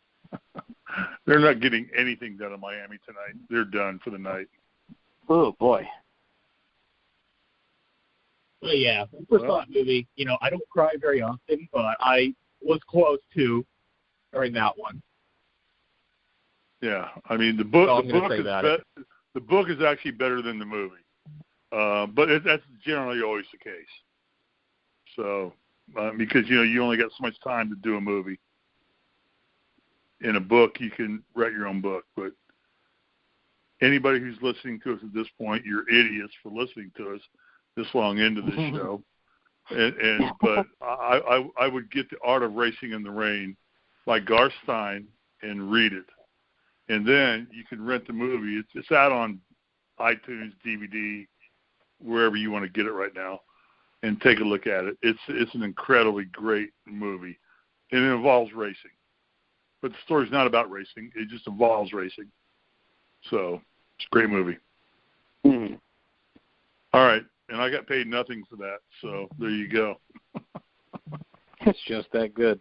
They're not getting anything done in Miami tonight. They're done for the night. Oh, boy. Well, yeah, first thought movie, I don't cry very often, but I was close to during that one. Yeah, I mean, the book is actually better than the movie. But that's generally always the case. So, because, you only got so much time to do a movie. In a book, you can write your own book. But anybody who's listening to us at this point, you're idiots for listening to us this long into this show. But I would get The Art of Racing in the Rain by Garth Stein and read it. And then you can rent the movie. It's out on iTunes, DVD, wherever you want to get it right now, and take a look at it. It's an incredibly great movie, and it involves racing. But the story's not about racing. It just involves racing. So it's a great movie. Mm-hmm. All right, and I got paid nothing for that, so there you go. It's just that good.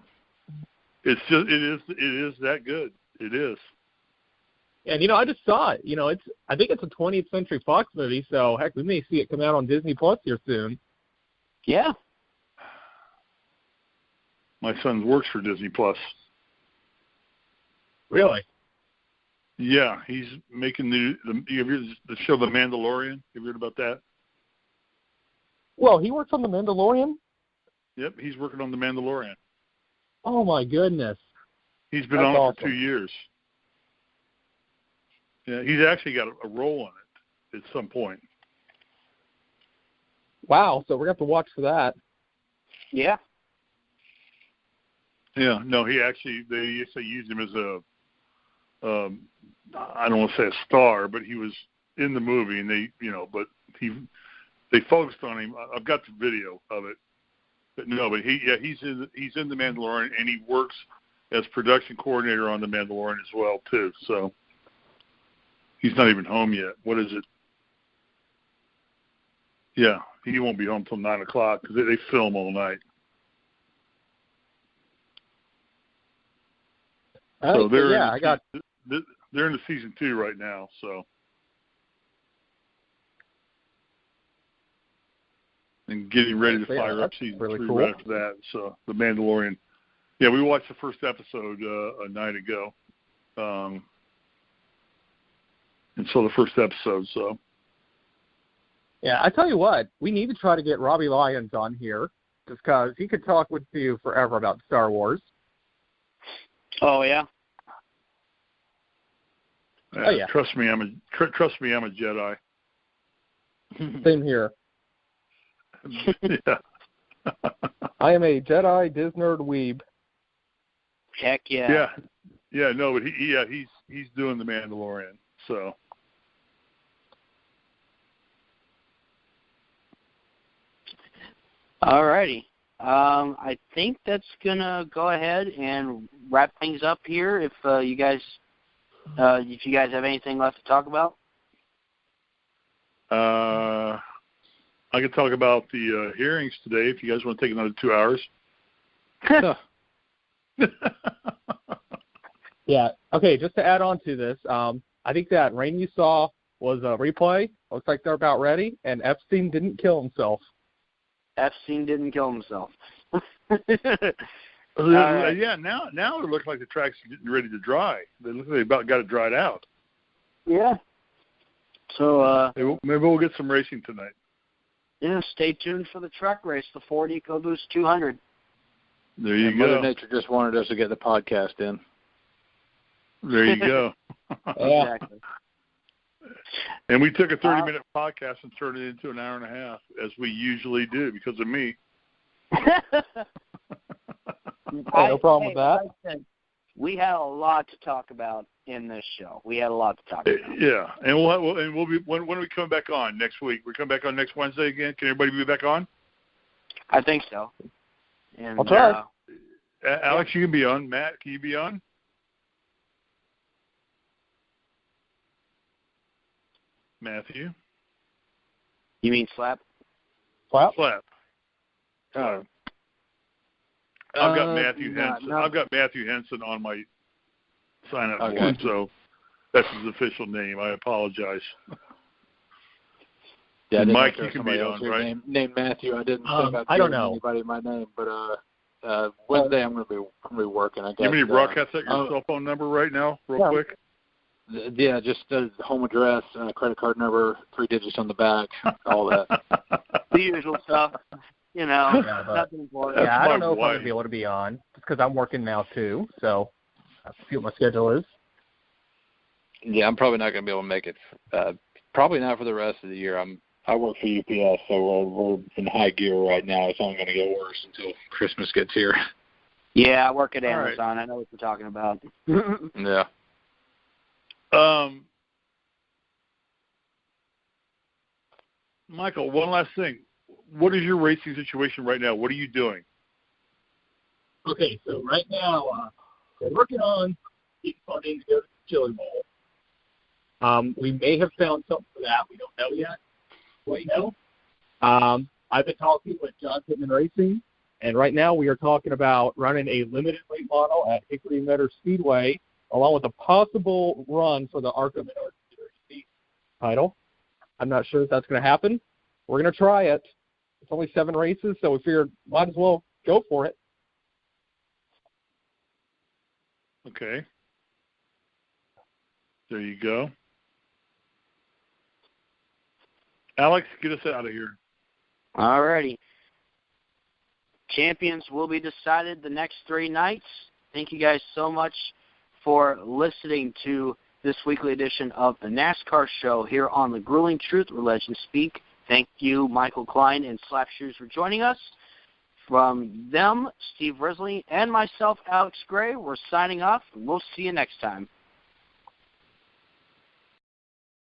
It is that good. It is. And, I just saw it. I think it's a 20th Century Fox movie, so, heck, we may see it come out on Disney Plus here soon. Yeah. My son works for Disney Plus. Really? Yeah, he's making you ever heard the show The Mandalorian? You ever heard about that? Well, he works on The Mandalorian? Yep, he's working on The Mandalorian. Oh, my goodness. He's been That's on it awesome. for 2 years. Yeah, he's actually got a role in it at some point. Wow, so we're going to have to watch for that. Yeah. Yeah, no, they used to use him as I don't want to say a star, but he was in the movie, and they focused on him. I've got the video of it, but he's in The Mandalorian, and he works as production coordinator on The Mandalorian as well too. So he's not even home yet. What is it? Yeah, he won't be home till 9 o'clock because they film all night. So they're in the season 2 right now. So and getting ready to fire up season 3 cool. right after that. So The Mandalorian. Yeah, we watched the first episode a night ago, and so the first episode. So yeah, I tell you what, we need to try to get Robbie Lyons on here just because he could talk with you forever about Star Wars. Oh yeah. Yeah. Trust me, I'm a Jedi. Same here. Yeah. I am a Jedi Disnerd weeb. Heck yeah. Yeah. No, but he's doing The Mandalorian. So. Alrighty. I think that's gonna go ahead and wrap things up here. If you guys have anything left to talk about. I could talk about the hearings today if you guys want to take another 2 hours. Yeah. Okay, just to add on to this, I think that rain you saw was a replay. Looks like they're about ready, and Epstein didn't kill himself. Epstein didn't kill himself. Right. Yeah, now it looks like the track's getting ready to dry. They look like they about got it dried out. Yeah. So maybe we'll get some racing tonight. Yeah, stay tuned for the truck race, the Ford EcoBoost 200. There you go. Mother Nature just wanted us to get the podcast in. There you go. Exactly. And we took a 30-minute podcast and turned it into an hour and a half, as we usually do, because of me. No problem with that. Like I said, we had a lot to talk about in this show. We had a lot to talk about. Yeah, and we'll be when are we coming back on next week? We come back on next Wednesday again. Can everybody be back on? I think so. And, I'll try. Alex, you can be on. Matt, can you be on? Matthew. You mean Slap? Slap? Oh. I've got Matthew Henson. No. I've got Matthew Henson on my sign-up Okay. form, so that's his official name. I apologize. Yeah, Mike, you can be on, right? Named Matthew. I didn't think I'd I don't give know. anybody my name, but Wednesday I'm gonna be working. I guess. Give me broadcast your cell phone number right now, real quick. Yeah, just home address, credit card number, 3 digits on the back, all that. The usual stuff. You know, nothing important. Yeah, I don't know if I'm wife. going to be able to be on, just because I'm working now, too. So I have to see what my schedule is. Yeah, I'm probably not going to be able to make it. Probably not for the rest of the year. I work for UPS, so we're in high gear right now. It's only going to get worse until Christmas gets here. Yeah, I work at All Amazon. I know what you're talking about. Yeah. Michael, one last thing. What is your racing situation right now? What are you doing? Okay, so right now we're working on getting funding to go to the Chili Bowl. We may have found something for that. We don't know yet. Right now, I've been talking with John Pittman Racing, and right now we are talking about running a limited late model at Hickory Meadow Speedway, along with a possible run for the ARCA Minority title. I'm not sure if that's going to happen. We're going to try it. It's only 7 races, so we figured might as well go for it. Okay. There you go. Alex, get us out of here. All righty. Champions will be decided the next 3 nights. Thank you guys so much for listening to this weekly edition of the NASCAR Show here on The Grueling Truth, where legends speak. Thank you, Michael Klein and Slapshoes, for joining us. From them, Steve Risley, and myself, Alex Gray, we're signing off, and we'll see you next time.